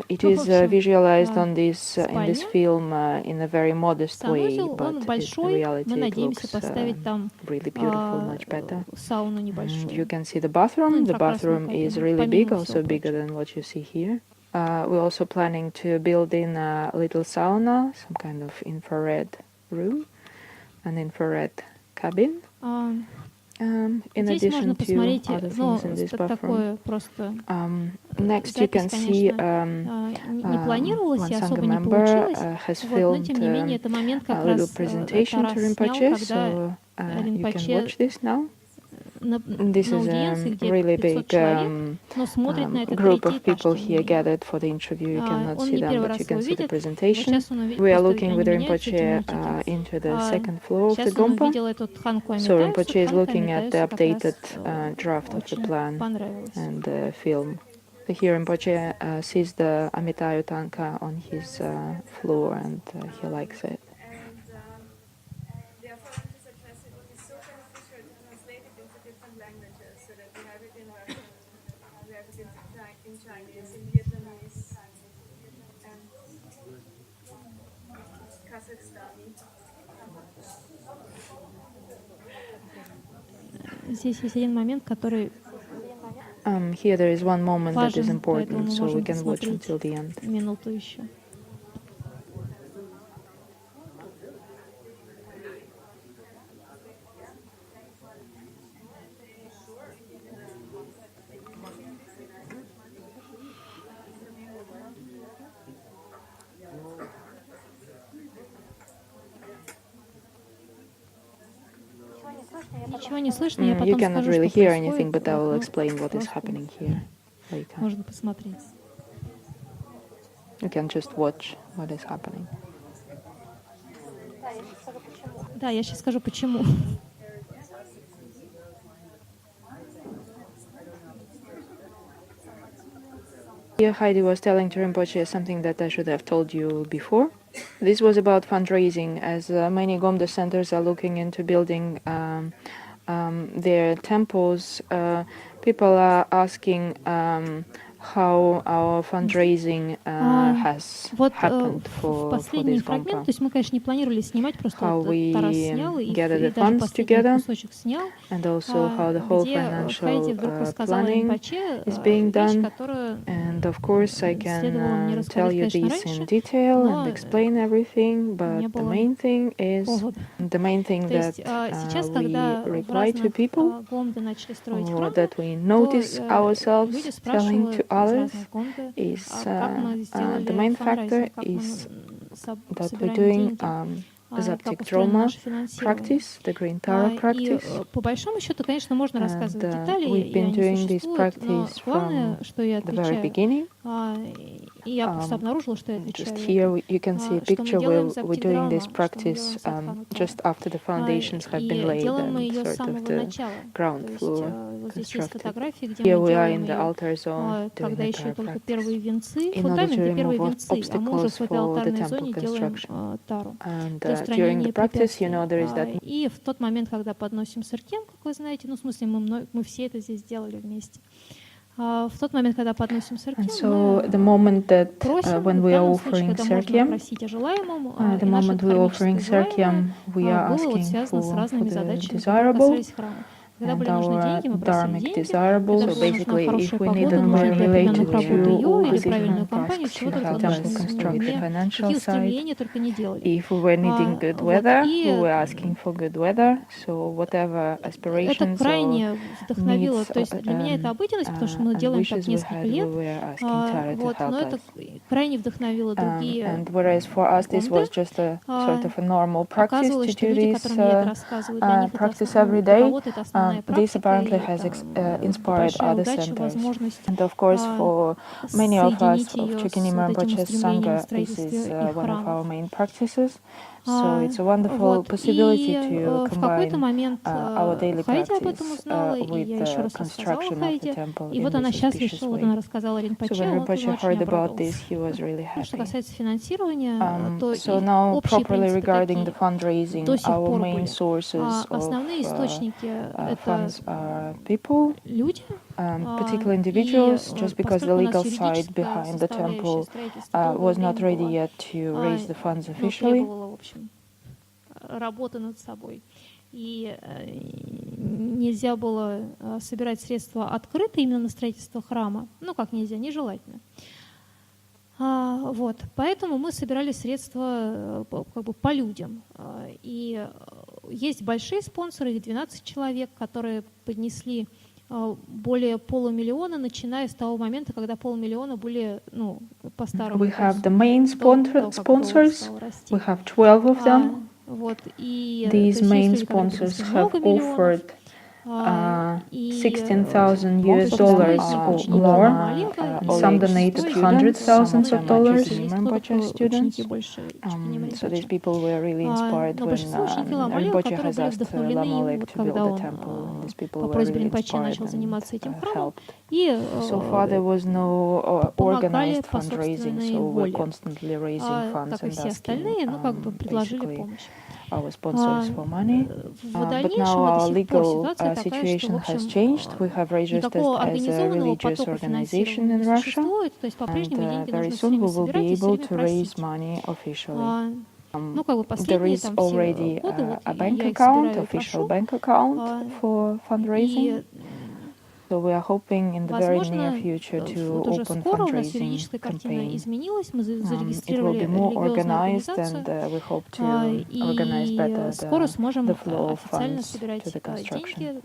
A: It
B: Ну, в
A: is
B: общем,
A: visualized on this in this
B: спальня.
A: film in a very modest way,
B: Санузел, он
A: but in
B: большой.
A: reality
B: Мы
A: it
B: надеемся
A: looks
B: поставить там
A: really beautiful, much better.
B: сауну
A: And you
B: небольшую.
A: can see the bathroom.
B: Ну,
A: The
B: инфракрасную
A: bathroom is
B: кабину,
A: really big,
B: помимо
A: also
B: всего
A: bigger
B: прочего.
A: than what you see here. We're also planning to build in a little sauna, some kind of infrared room, an infrared cabin. In
B: Здесь можно
A: addition to
B: посмотреть,
A: other
B: ну,
A: things in this bathroom.
B: такое просто
A: Next you can
B: запись,
A: see
B: конечно, не планировалась
A: one
B: и
A: Sangha
B: особо не
A: member
B: получилось.
A: has
B: Вот, но тем
A: filmed
B: не менее, это момент
A: a
B: как
A: little
B: раз
A: presentation to
B: Тарас снял,
A: Rinpoche,
B: когда
A: so you can
B: Ринпоче
A: watch this now.
B: на
A: This is
B: аудиенции,
A: a
B: где
A: really
B: 500
A: big
B: человек, но смотрит на этот
A: group
B: третий
A: of
B: этаж,
A: people
B: тем не
A: here
B: менее.
A: gathered for the interview. You cannot
B: Он
A: see
B: не
A: them,
B: первый
A: but you
B: раз
A: can
B: его
A: see the
B: видит. Вот
A: presentation.
B: сейчас он увидит,
A: We are
B: просто
A: looking
B: они
A: with
B: меняются, эти
A: Rinpoche
B: мальчики.
A: into the second floor of the
B: Сейчас он
A: Gompa.
B: увидел эту тханку
A: So
B: ометаются.
A: Rinpoche is
B: Тханка
A: looking at the
B: ометаются как раз
A: updated draft of the
B: очень
A: plan
B: понравилось.
A: and the film. So here Rinpoche sees the Amitayo Tanka on his floor, and he likes it.
D: Their foreign success it is so beneficial to translate it into different languages so that we have it in Russian, we have it in Chinese, in Vietnamese, and Kazakhstani.
B: Здесь есть один момент, который
A: Here there is one moment that is
B: важен, поэтому
A: important,
B: мы
A: so we
B: можем
A: can watch
B: посмотреть
A: until the end.
B: минуту еще. Ничего не слышно, я
A: You
B: потом
A: cannot
B: скажу,
A: really
B: что
A: hear anything,
B: происходит.
A: but I will
B: Ну,
A: explain what is
B: просто
A: happening here later.
B: можно посмотреть.
A: You can just watch what is happening.
B: Да, я сейчас скажу, почему.
A: Here Heidi was telling to Rinpoche something that I should have told you before. This was about fundraising, as many Gomda centers are looking into building their temples. People are asking how our fundraising has
B: Вот
A: happened
B: в
A: for
B: последний
A: this
B: фрагмент,
A: Gompa.
B: то есть мы, конечно, не планировали снимать, просто
A: How
B: вот Тарас
A: we
B: снял и
A: gathered the
B: даже
A: funds
B: последний
A: together,
B: кусочек снял,
A: and also how the whole
B: где Хайди
A: financial
B: вдруг рассказала
A: planning
B: Ринпоче
A: is being
B: вещь,
A: done.
B: которую
A: And of course, I
B: следовало мне
A: can tell
B: рассказать,
A: you
B: конечно,
A: this in
B: раньше,
A: detail
B: но
A: and explain everything,
B: не
A: but the
B: было
A: main thing is
B: повода.
A: the main thing
B: То
A: that
B: есть сейчас,
A: we
B: когда в
A: reply to
B: разных
A: people,
B: гомды начали строить
A: or
B: храмы,
A: that we
B: то
A: notice ourselves
B: люди
A: telling to
B: спрашивают из
A: others,
B: разных гомды,
A: is
B: как мы
A: the
B: сделали
A: main factor
B: фандрайзинг, как
A: is
B: мы
A: that we're
B: собираем
A: doing
B: деньги. как
A: Zaptic
B: устроено
A: trauma
B: наше финансирование.
A: practice, the Green Tara
B: И
A: practice.
B: по большому счету, конечно, можно рассказывать детали,
A: We've
B: и
A: been
B: они
A: doing this
B: существуют, но
A: practice
B: главное,
A: from
B: что я
A: the very
B: отвечаю,
A: beginning.
B: и я просто обнаружила, что я
A: Just
B: отвечаю,
A: here you can see a
B: что мы
A: picture
B: делаем
A: where we're doing this
B: Zaptic
A: practice
B: drama,
A: just after the foundations have been
B: и
A: laid
B: делаем мы
A: and
B: ее с
A: sort of
B: самого
A: the
B: начала. То
A: ground
B: есть
A: floor
B: вот здесь есть
A: constructed.
B: фотографии, где
A: Here
B: мы
A: we are
B: делаем
A: in the
B: ее,
A: altar zone doing
B: когда
A: the
B: еще
A: Tara
B: только
A: practice
B: первые венцы,
A: in order to
B: фундаменты, первые
A: remove
B: венцы, а мы уже
A: obstacles
B: в этой
A: for the
B: алтарной
A: temple
B: зоне делаем
A: construction.
B: тару
A: And
B: для
A: during
B: устранения
A: the practice, you
B: препятствий.
A: know, there is that.
B: И в тот момент, когда подносим сыркен, как вы знаете, ну, в смысле, мы все это здесь делали вместе. В тот момент, когда подносим сыркен,
A: And so the moment that
B: просим,
A: when
B: в
A: we are
B: данном случае,
A: offering
B: когда можно
A: sirkiam,
B: просить о желаемом,
A: the
B: и наше
A: moment we're offering
B: кармическое
A: sirkiam, we are
B: было вот
A: asking
B: связано с
A: for
B: разными
A: the
B: задачами, которые
A: desirable
B: касались храма. Когда
A: and
B: были нужны
A: our
B: деньги, мы просили
A: dharmic
B: деньги.
A: desirable.
B: Когда
A: So
B: была нужна
A: basically, if
B: хорошая
A: we need
B: погода,
A: them
B: нужны для
A: related
B: определенных работ
A: to
B: ее
A: all
B: или
A: the
B: правильную
A: different
B: компанию,
A: tasks
B: чего
A: to
B: только
A: help
B: в
A: temple
B: нашем
A: construct the
B: уме,
A: financial
B: какие
A: side.
B: устремления только не делали.
A: If we were needing good
B: Вот.
A: weather, we
B: И
A: were asking for good weather. So whatever
B: это
A: aspirations or
B: крайне вдохновило.
A: needs
B: То есть для меня это обыденность, потому что мы
A: and
B: делаем так
A: wishes we
B: несколько
A: had,
B: лет.
A: we were asking Tara to
B: Вот, но
A: help
B: это
A: us.
B: крайне вдохновило другие
A: And whereas for us this was
B: комнаты.
A: just a sort of a normal practice
B: Оказывалось,
A: to
B: что
A: do
B: люди,
A: this
B: которым я это рассказываю, для них это
A: practice every
B: для
A: day,
B: кого-то это основная
A: this
B: практика,
A: apparently
B: и
A: has
B: там
A: inspired
B: большая
A: other
B: удача,
A: centers.
B: возможность
A: And of course, for many of us
B: соединить
A: of
B: ее с
A: Chukini
B: вот этим
A: Rinpoche's
B: устремлением в
A: Sangha, this is
B: строительстве их
A: one of
B: храмов.
A: our main practices. So it's a wonderful
B: Вот.
A: possibility
B: И
A: to
B: в какой-то
A: combine
B: момент
A: our daily
B: Хайди об этом
A: practice
B: узнала, и
A: with
B: я еще
A: the
B: раз рассказала
A: construction of the
B: Хайди.
A: temple
B: И
A: in
B: вот она
A: this
B: сейчас
A: auspicious
B: решила, вот
A: way.
B: она рассказала
A: So
B: Ринпоче,
A: when
B: он
A: Rinpoche
B: очень
A: heard about
B: обрадовался.
A: this, he was really
B: Ну, что
A: happy.
B: касается финансирования, то
A: So
B: и
A: now,
B: общие
A: properly
B: принципы
A: regarding the
B: такие
A: fundraising,
B: до сих
A: our
B: пор
A: main
B: были.
A: sources of
B: Основные источники это
A: funds are people,
B: люди,
A: particular
B: и
A: individuals, just because the
B: поскольку у нас
A: legal side
B: юридическая
A: behind the
B: составляющая
A: temple
B: строительства долгое
A: was not
B: время
A: ready
B: была,
A: yet to raise the funds
B: ну,
A: officially.
B: требовала, в общем, работы над собой. И нельзя было собирать средства открыто именно на строительство храма. Ну, как нельзя, нежелательно. Вот. Поэтому мы собирали средства как бы по людям. И есть большие спонсоры, их 12 человек, которые поднесли более полумиллиона, начиная с того момента, когда полмиллиона были, ну, по старому
A: We have
B: курсу.
A: the main sponsors. We have 12 of them.
B: Вот, и,
A: These main
B: люди,
A: sponsors
B: принесли
A: have
B: много миллионов,
A: offered
B: и
A: $16,000
B: большинство из
A: or
B: них
A: more.
B: Олега, и
A: Some
B: большинство
A: donated
B: из
A: hundreds
B: студентов,
A: thousands of dollars.
B: есть
A: Rinpoche
B: ученики
A: students.
B: больше
A: So these people were really inspired
B: но
A: when
B: большинство учеников Лама Олега,
A: Rinpoche
B: которые
A: has
B: были
A: asked
B: вдохновлены
A: Lama
B: им,
A: Oleg
B: вот
A: to
B: когда
A: build a
B: он
A: temple. And these people
B: по
A: were
B: просьбе
A: really
B: Ринпоче
A: inspired
B: начал заниматься этим
A: and
B: храмом,
A: helped.
B: и
A: So far there was no
B: помогали
A: organized
B: по
A: fundraising,
B: собственной
A: so we're
B: воле,
A: constantly raising funds
B: как и
A: and
B: все
A: asking
B: остальные, ну, как бы предложили
A: basically
B: помощь.
A: our sponsors for money.
B: В
A: But
B: дальнейшем
A: now
B: до
A: our
B: сих пор
A: legal
B: ситуация такая, что, в
A: situation has
B: общем,
A: changed. We have registered
B: никакого
A: as a
B: организованного
A: religious
B: потока
A: organization
B: финансирования
A: in
B: не
A: Russia.
B: существует, то есть по-прежнему
A: And
B: деньги
A: very
B: нужно все
A: soon
B: время
A: we will
B: собирать
A: be
B: и все
A: able
B: время
A: to raise
B: просить.
A: money officially.
B: Ну, как бы
A: There
B: последние
A: is
B: там все
A: already
B: годы, вот
A: a bank
B: я их
A: account,
B: собираю и
A: official
B: прошу.
A: bank account for fundraising.
B: И
A: So we are hoping in the very near
B: возможно,
A: future to
B: вот уже
A: open
B: скоро у нас
A: fundraising
B: юридическая картина
A: campaign.
B: изменилась, мы
A: It will
B: зарегистрировали
A: be more
B: религиозную
A: organized,
B: организацию,
A: and we hope to organize
B: и
A: better
B: скоро сможем
A: the flow of
B: официально
A: funds
B: собирать
A: to the construction
B: деньги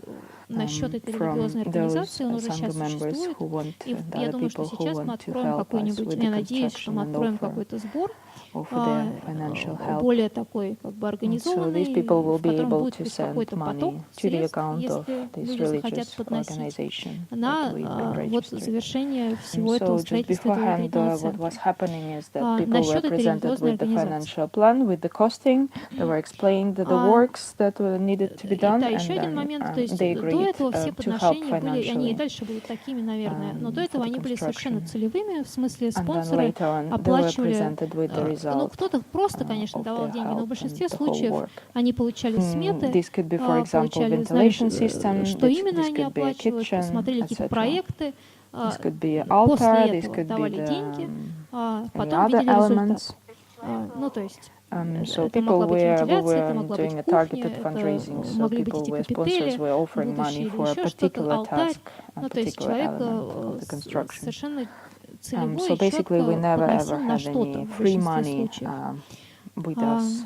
B: на счет этой
A: from
B: религиозной
A: those
B: организации, он уже
A: Sangha
B: сейчас
A: members
B: существует.
A: who want
B: И
A: and
B: я
A: other
B: думаю, что
A: people who
B: сейчас мы
A: want to
B: откроем
A: help us
B: какой-нибудь,
A: with
B: я
A: the
B: надеюсь, что
A: construction
B: мы
A: and
B: откроем
A: offer
B: какой-то сбор,
A: their financial help.
B: более такой как бы
A: So
B: организованный,
A: these people will
B: в
A: be
B: котором
A: able
B: будет
A: to
B: быть
A: send
B: какой-то поток
A: money to the
B: средств,
A: account of
B: если
A: this
B: люди захотят
A: religious
B: подносить
A: organization that
B: на
A: we've been
B: вот
A: registered.
B: завершение всего этого
A: So just
B: строительства этого
A: beforehand,
B: укрепительного
A: what was
B: центра.
A: happening is that people were
B: Насчет этой
A: presented
B: религиозной
A: with the
B: организации.
A: financial plan, with the costing. They were explained the works that needed to be done,
B: Да,
A: and
B: еще один
A: then
B: момент, то есть
A: they
B: до
A: agreed
B: этого все
A: to help
B: подношения были, они и
A: financially.
B: дальше будут такими, наверное, но до
A: For
B: этого
A: the
B: они были совершенно
A: construction.
B: целевыми, в смысле
A: And then
B: спонсоры
A: later on, they were
B: оплачивали,
A: presented with the
B: ну,
A: result
B: кто-то просто, конечно,
A: of
B: давал
A: their
B: деньги, но
A: help
B: в большинстве
A: and the whole
B: случаев
A: work.
B: они получали сметы,
A: This could be, for example,
B: получали, знали,
A: ventilation system.
B: что
A: This
B: именно они
A: could be a
B: оплачивают,
A: kitchen,
B: смотрели какие-то
A: etc.
B: проекты,
A: This could be
B: после
A: altar. This
B: этого
A: could be
B: давали
A: the
B: деньги,
A: any
B: потом
A: other
B: видели результат.
A: elements.
B: Ну, то есть
A: So
B: это
A: people
B: могла быть
A: we
B: вентиляция, это
A: were
B: могла
A: doing
B: быть
A: a
B: кухня,
A: targeted
B: это
A: fundraising. So
B: могли быть
A: people
B: эти
A: were sponsors
B: капители,
A: were offering
B: будущие
A: money
B: или
A: for a
B: еще что-то,
A: particular
B: алтарь.
A: task, a
B: Ну, то есть
A: particular
B: человек
A: element of the construction.
B: совершенно целевой
A: So
B: и
A: basically, we
B: четко
A: never ever
B: подносил на
A: had
B: что-то
A: any
B: в
A: free
B: большинстве
A: money
B: случаев.
A: with us.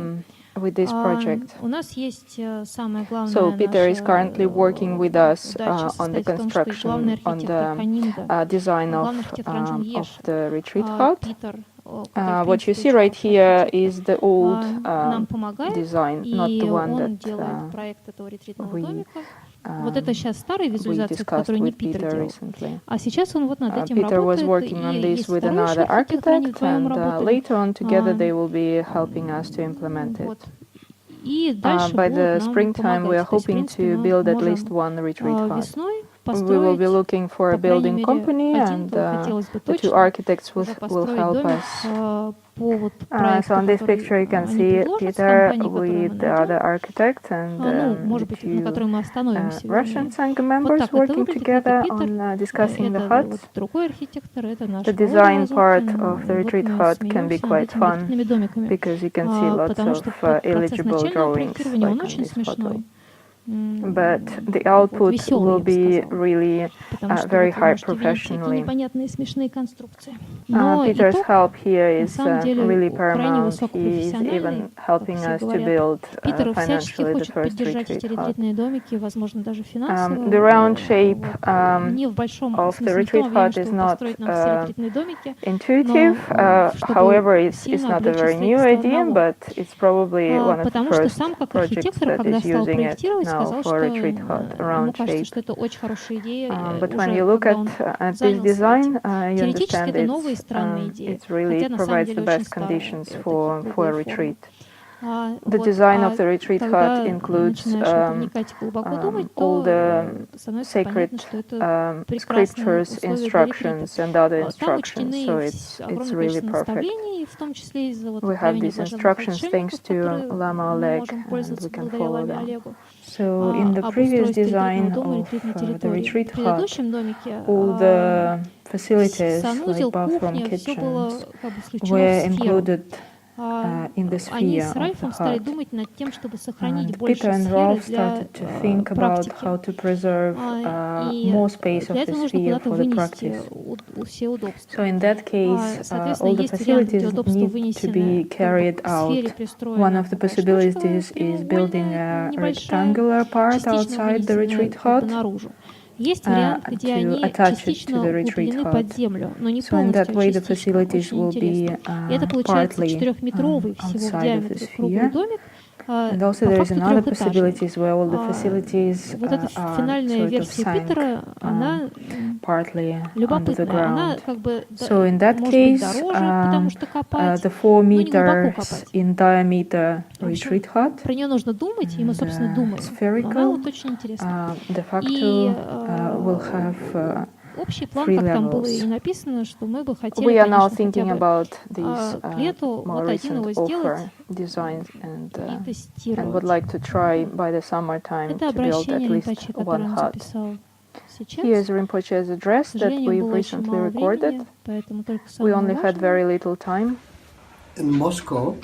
A: with this project.
B: У нас есть самое главное.
A: So Peter is currently
B: наша
A: working with us
B: удача
A: on the
B: состоит в том, что главный
A: construction, on
B: архитектор
A: the
B: Канинга,
A: design
B: главный
A: of
B: архитектор Анджин Еш,
A: the retreat hut.
B: Питер,
A: What you see right here is the old
B: нам помогает,
A: design, not
B: и
A: the one
B: он
A: that
B: делает проект этого ретритного
A: we
B: домика. Вот это сейчас старая
A: we
B: визуализация,
A: discussed
B: которую не
A: with
B: Питер
A: Peter
B: делал.
A: recently.
B: А сейчас он вот над этим
A: Peter was
B: работает,
A: working on
B: и
A: this
B: есть
A: with
B: второй
A: another
B: архитектор, они
A: architect,
B: вдвоем
A: and
B: работали.
A: later on together they will be helping us to implement it.
B: Вот. И дальше
A: By
B: будут
A: the
B: нам
A: springtime, we are
B: помогать. То есть, в
A: hoping
B: принципе,
A: to
B: мы
A: build at
B: можем
A: least one retreat hut.
B: весной
A: We will be
B: построить,
A: looking for a
B: по крайней
A: building
B: мере,
A: company,
B: один,
A: and
B: то хотелось бы
A: the two
B: точно
A: architects
B: уже
A: will
B: построить
A: help
B: домик
A: us.
B: по вот
A: So
B: проекту,
A: on this
B: который
A: picture you can
B: они
A: see
B: предложат, с
A: Peter
B: компанией, которую мы
A: with the other
B: найдем.
A: architect and
B: Ну,
A: the
B: может быть, на
A: two
B: которой мы остановимся,
A: Russian
B: вернее.
A: Sangha
B: Вот
A: members
B: так это
A: working
B: выглядит, это
A: together
B: Питер,
A: on discussing the
B: это вот
A: huts.
B: другой архитектор, это наш
A: The
B: Володя
A: design part
B: Лазуткин.
A: of the
B: И вот
A: retreat
B: мы
A: hut can be
B: смеемся над
A: quite
B: этими
A: fun
B: ретритными домиками,
A: because you can see lots
B: потому
A: of
B: что процесс
A: eligible
B: начального
A: drawings
B: проектирования, он
A: like on
B: очень
A: this photo.
B: смешной.
A: But the
B: Вот
A: output
B: веселый,
A: will
B: я бы
A: be
B: сказала.
A: really
B: Потому что
A: very
B: вот вы
A: high
B: можете видеть такие
A: professionally.
B: непонятные смешные конструкции. Но
A: Peter's
B: итог,
A: help here
B: на
A: is
B: самом деле,
A: really
B: крайне
A: paramount. He is
B: высокопрофессиональный,
A: even
B: как
A: helping
B: все
A: us to
B: говорят.
A: build
B: Питер всячески
A: financially the
B: хочет
A: first
B: поддержать эти
A: retreat hut.
B: ретритные домики, возможно, даже финансово.
A: The round shape
B: Вот. Не в большом
A: of the
B: смысле не в том
A: retreat
B: объеме,
A: hut is
B: чтобы
A: not
B: построить нам все ретритные домики,
A: intuitive.
B: но чтобы
A: However, it's
B: сильно
A: not a
B: облегчить
A: very new
B: строительство
A: idea,
B: одного.
A: but it's probably one of the
B: Потому что
A: first
B: сам как
A: projects
B: архитектор,
A: that
B: когда
A: is
B: стал
A: using it
B: проектировать,
A: now
B: сказал,
A: for
B: что
A: retreat hut, a
B: ему
A: round
B: кажется,
A: shape.
B: что это очень хорошая идея,
A: But when
B: уже
A: you look
B: когда он
A: at this
B: занялся
A: design,
B: этим.
A: you
B: Теоретически
A: understand
B: это новая и странная
A: it
B: идея,
A: really
B: хотя на самом
A: provides
B: деле
A: the
B: очень
A: best
B: старая,
A: conditions
B: такие
A: for a
B: круглые формы.
A: retreat. The
B: Вот.
A: design of the retreat
B: Когда
A: hut includes
B: начинаешь вникать и глубоко думать,
A: all
B: то
A: the
B: становится понятно,
A: sacred
B: что это прекрасные
A: scriptures,
B: условия для
A: instructions,
B: ретритов.
A: and other
B: Там
A: instructions,
B: учтены
A: so it's
B: огромное
A: really
B: количество
A: perfect.
B: наставлений, в том числе из-за вот
A: We have
B: откровения
A: these
B: блаженных
A: instructions thanks
B: волшебников,
A: to
B: которые
A: Lama
B: мы
A: Oleg,
B: можем
A: and we
B: пользоваться
A: can
B: благодаря
A: follow
B: Ламе
A: them.
B: Олегу.
A: So in the
B: Об
A: previous
B: устройстве ретритного
A: design
B: дома и
A: of
B: ретритной
A: the
B: территории.
A: retreat
B: В
A: hut,
B: предыдущем домике
A: all the facilities
B: санузел,
A: like bathroom,
B: кухня, все было
A: kitchens
B: как бы включено
A: were
B: в сферу.
A: included in the
B: Они
A: sphere
B: с
A: of the
B: Ральфом стали
A: hut.
B: думать над тем, чтобы сохранить
A: And
B: больше
A: Peter and
B: сферы
A: Ralph
B: для
A: started to think about
B: практики.
A: how to preserve
B: И
A: more space
B: для
A: of
B: этого
A: the
B: нужно
A: sphere
B: куда-то
A: for the
B: вынести
A: practice.
B: все удобства.
A: So in that case,
B: Соответственно,
A: all the
B: есть вариант, где
A: facilities
B: удобства
A: need to
B: вынесены
A: be
B: как бы
A: carried
B: к сфере
A: out.
B: пристроена
A: One of the
B: такая штучка
A: possibilities is building
B: прямоугольная,
A: a
B: небольшая,
A: rectangular part
B: частично
A: outside the
B: вынесенная
A: retreat
B: как бы
A: hut
B: наружу. Есть вариант, где
A: to
B: они
A: attach it to
B: частично
A: the retreat
B: углублены
A: hut.
B: под землю, но не
A: So in that
B: полностью,
A: way
B: а
A: the
B: частично.
A: facilities
B: Очень
A: will be
B: интересно. И это получается
A: partly
B: 4-метровый всего в
A: outside of the
B: диаметре круглый
A: sphere.
B: домик,
A: And
B: по
A: also there is
B: факту
A: another
B: трехэтажный.
A: possibilities where all the facilities
B: Вот эта
A: are
B: финальная
A: sort of
B: версия
A: sank
B: Питера, она
A: partly under the
B: любопытная. Она
A: ground.
B: как бы
A: So in that
B: может быть
A: case,
B: дороже, потому что копать,
A: the 4
B: но не глубоко
A: meters
B: копать.
A: in diameter
B: В общем,
A: retreat hut,
B: про нее нужно думать, и мы, собственно, думаем. Но она
A: spherical,
B: вот очень интересна.
A: de facto
B: И
A: will have
B: общий план,
A: 3
B: как там было
A: levels.
B: и написано, что мы бы хотели,
A: We are now
B: конечно, хотя
A: thinking
B: бы
A: about these
B: к лету
A: more
B: вот один его
A: recent
B: сделать
A: offer designs
B: и
A: and would
B: тестировать.
A: like to try by the summertime
B: Это
A: to build at
B: обращение
A: least
B: Ринпоче,
A: one
B: которое он
A: hut.
B: записал сейчас.
A: Here's Rinpoche's
B: К
A: address that
B: сожалению,
A: we've
B: было очень
A: recently
B: мало
A: recorded.
B: времени, поэтому только
A: We
B: самое
A: only had
B: важное.
A: very little time.
E: In Moscow,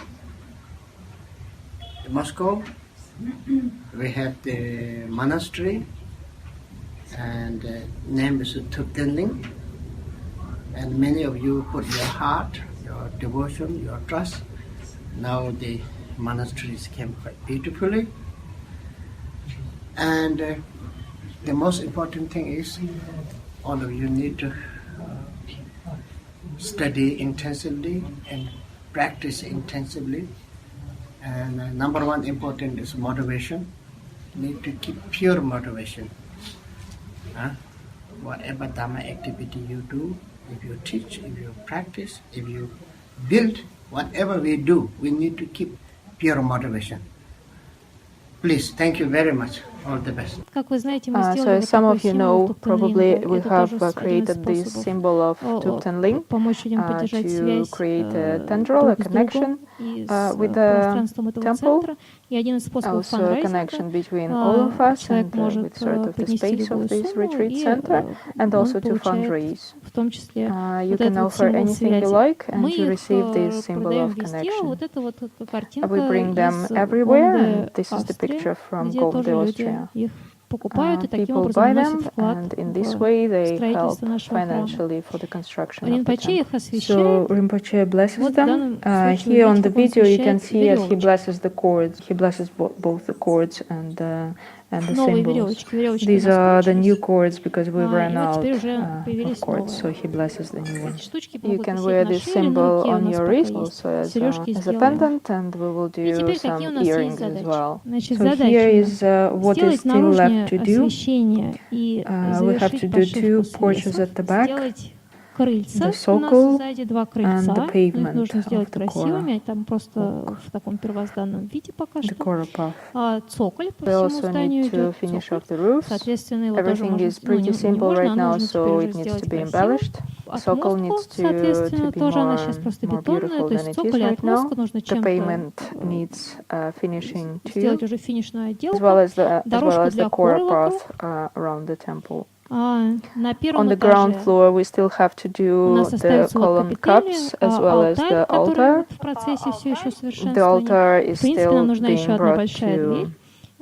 E: we have the monastery, and name is Tubten Ling. And many of you put your heart, your devotion, your trust. Now the monasteries came quite beautifully. And the most important thing is all of you need to study intensively and practice intensively. And number one important is motivation. You need to keep pure motivation. Whatever Dhamma activity you do, if you teach, if you practice, if you build, whatever we do, we need to keep pure motivation. Please, thank you very much. All the best.
B: Как вы знаете, мы
A: So
B: сделали
A: as some
B: вот
A: of
B: такой
A: you
B: символ
A: know,
B: Tubten
A: probably
B: Ling.
A: we
B: Это
A: have
B: тоже один из
A: created this
B: способов
A: symbol of Tubten Ling
B: помочь людям поддержать связь
A: to create a tendril, a
B: друг с
A: connection
B: другом и
A: with
B: с
A: the
B: пространством этого
A: temple.
B: центра. И один из способов
A: Also a connection between all of us
B: человек
A: and
B: может
A: with sort of the
B: поднести
A: space
B: любую
A: of this
B: сумму,
A: retreat
B: и
A: center, and
B: он
A: also to
B: получает
A: fundraise.
B: в том числе
A: You
B: вот
A: can
B: этот вот
A: offer
B: символ
A: anything you
B: связи.
A: like, and
B: Мы
A: you
B: их
A: receive this symbol
B: продаем
A: of
B: везде.
A: connection.
B: Вот эта вот картинка
A: We bring them
B: из
A: everywhere, and
B: Онды,
A: this is the
B: Австрии,
A: picture from
B: где
A: Govde,
B: тоже люди
A: Austria.
B: их покупают и таким
A: People
B: образом
A: buy
B: вносят
A: them,
B: вклад
A: and in this
B: в
A: way they help
B: строительство нашего храма.
A: financially for the construction of the
B: Ринпоче
A: temple.
B: их
A: So
B: освещает.
A: Rinpoche blesses
B: Вот в
A: them.
B: данном случае вы
A: Here on
B: видите,
A: the
B: как он
A: video you can
B: освещает
A: see as he
B: веревочку.
A: blesses the cords. He blesses both the cords and and the
B: новые
A: symbols.
B: веревочки
A: These
B: у нас
A: are the new
B: кончились.
A: cords because we
B: И
A: ran
B: вот
A: out
B: теперь уже
A: of
B: появились
A: cords, so
B: новые.
A: he blesses the new one.
B: Эти штучки
A: You
B: могут
A: can
B: висеть
A: wear
B: на
A: this
B: шее или на
A: symbol
B: руке, у
A: on
B: нас
A: your
B: пока
A: wrist
B: есть.
A: also
B: Сережки
A: as a
B: сделаем.
A: pendant, and we will
B: И
A: do
B: теперь какие у
A: some
B: нас есть
A: earrings as
B: задачи?
A: well.
B: Значит,
A: So here
B: задача
A: is what is
B: сделать
A: still left
B: наружное
A: to do.
B: освещение и
A: We have to
B: завершить
A: do two
B: пошивку
A: porches
B: свесов,
A: at the back,
B: сделать крыльца,
A: the
B: у нас
A: circle
B: сзади два
A: and
B: крыльца,
A: the
B: но их
A: pavement
B: нужно сделать
A: of the
B: красивыми, там просто
A: walk.
B: в таком первозданном виде пока
A: The
B: что.
A: Cora path.
B: Цоколь по
A: We
B: всему
A: also
B: зданию
A: need to
B: идет,
A: finish
B: цоколь.
A: off the roofs.
B: Соответственно, его тоже
A: Everything
B: можно,
A: is pretty
B: не
A: simple
B: можно,
A: right now,
B: нужно теперь
A: so
B: уже
A: it needs
B: сделать
A: to be
B: красиво.
A: embellished. Circle
B: Отмостку,
A: needs
B: соответственно,
A: to be
B: тоже она сейчас
A: more
B: просто
A: beautiful
B: бетонная, то
A: than
B: есть
A: it is
B: цоколь и
A: right
B: отмостку
A: now.
B: нужно
A: The
B: чем-то
A: pavement needs finishing
B: сделать
A: too,
B: уже финишную
A: as
B: отделку,
A: well as the
B: дорожку для
A: Cora
B: коры вокруг.
A: path around the temple.
B: На
A: On
B: первом
A: the ground
B: этаже
A: floor, we still have to
B: у
A: do
B: нас
A: the
B: остаются вот
A: column
B: капители,
A: cups as well as
B: алтарь,
A: the
B: который
A: altar.
B: вот в процессе все еще
A: The
B: совершенствования.
A: altar is
B: В принципе, нам
A: still
B: нужна еще
A: being
B: одна
A: brought
B: большая дверь.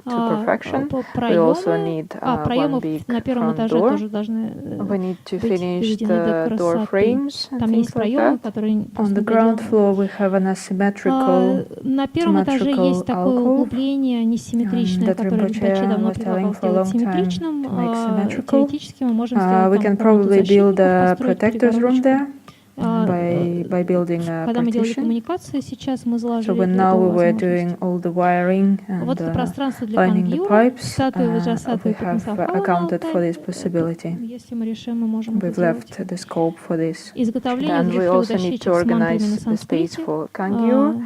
A: to perfection. We
B: Проемы,
A: also need one
B: проемы
A: big
B: на первом
A: front
B: этаже
A: door.
B: тоже должны
A: We need to
B: быть
A: finish
B: приведены до
A: the door
B: красоты.
A: frames and
B: Там
A: things
B: есть
A: like
B: проемы,
A: that.
B: которые
A: On
B: просто
A: the ground
B: недоделаны.
A: floor, we have an asymmetrical
B: На первом этаже есть такое
A: alcove
B: углубление несимметричное,
A: that
B: которое Rinpoche
A: Rinpoche
B: давно
A: was
B: предлагал
A: telling for a
B: сделать
A: long time
B: симметричным.
A: to make symmetrical.
B: Теоретически мы можем сделать
A: We
B: там
A: can
B: комнату
A: probably build
B: защитников,
A: a
B: построить
A: protector's room
B: перегородочку.
A: there by building a
B: Когда мы делали
A: partition.
B: коммуникации, сейчас мы
A: So
B: заложили
A: when
B: эту
A: now we were
B: возможность.
A: doing all the wiring
B: Вот это
A: and
B: пространство для
A: lining the
B: ангюра,
A: pipes,
B: статуи возле
A: we
B: статуи
A: have
B: Патмасамбхава на
A: accounted for
B: алтарь.
A: this possibility.
B: Если мы решим, мы можем это
A: We've
B: делать.
A: left the scope for this.
B: Изготовление
A: And we
B: древних
A: also need to
B: дощечек с мантрами на
A: organize the space
B: санскрите,
A: for Kangyu,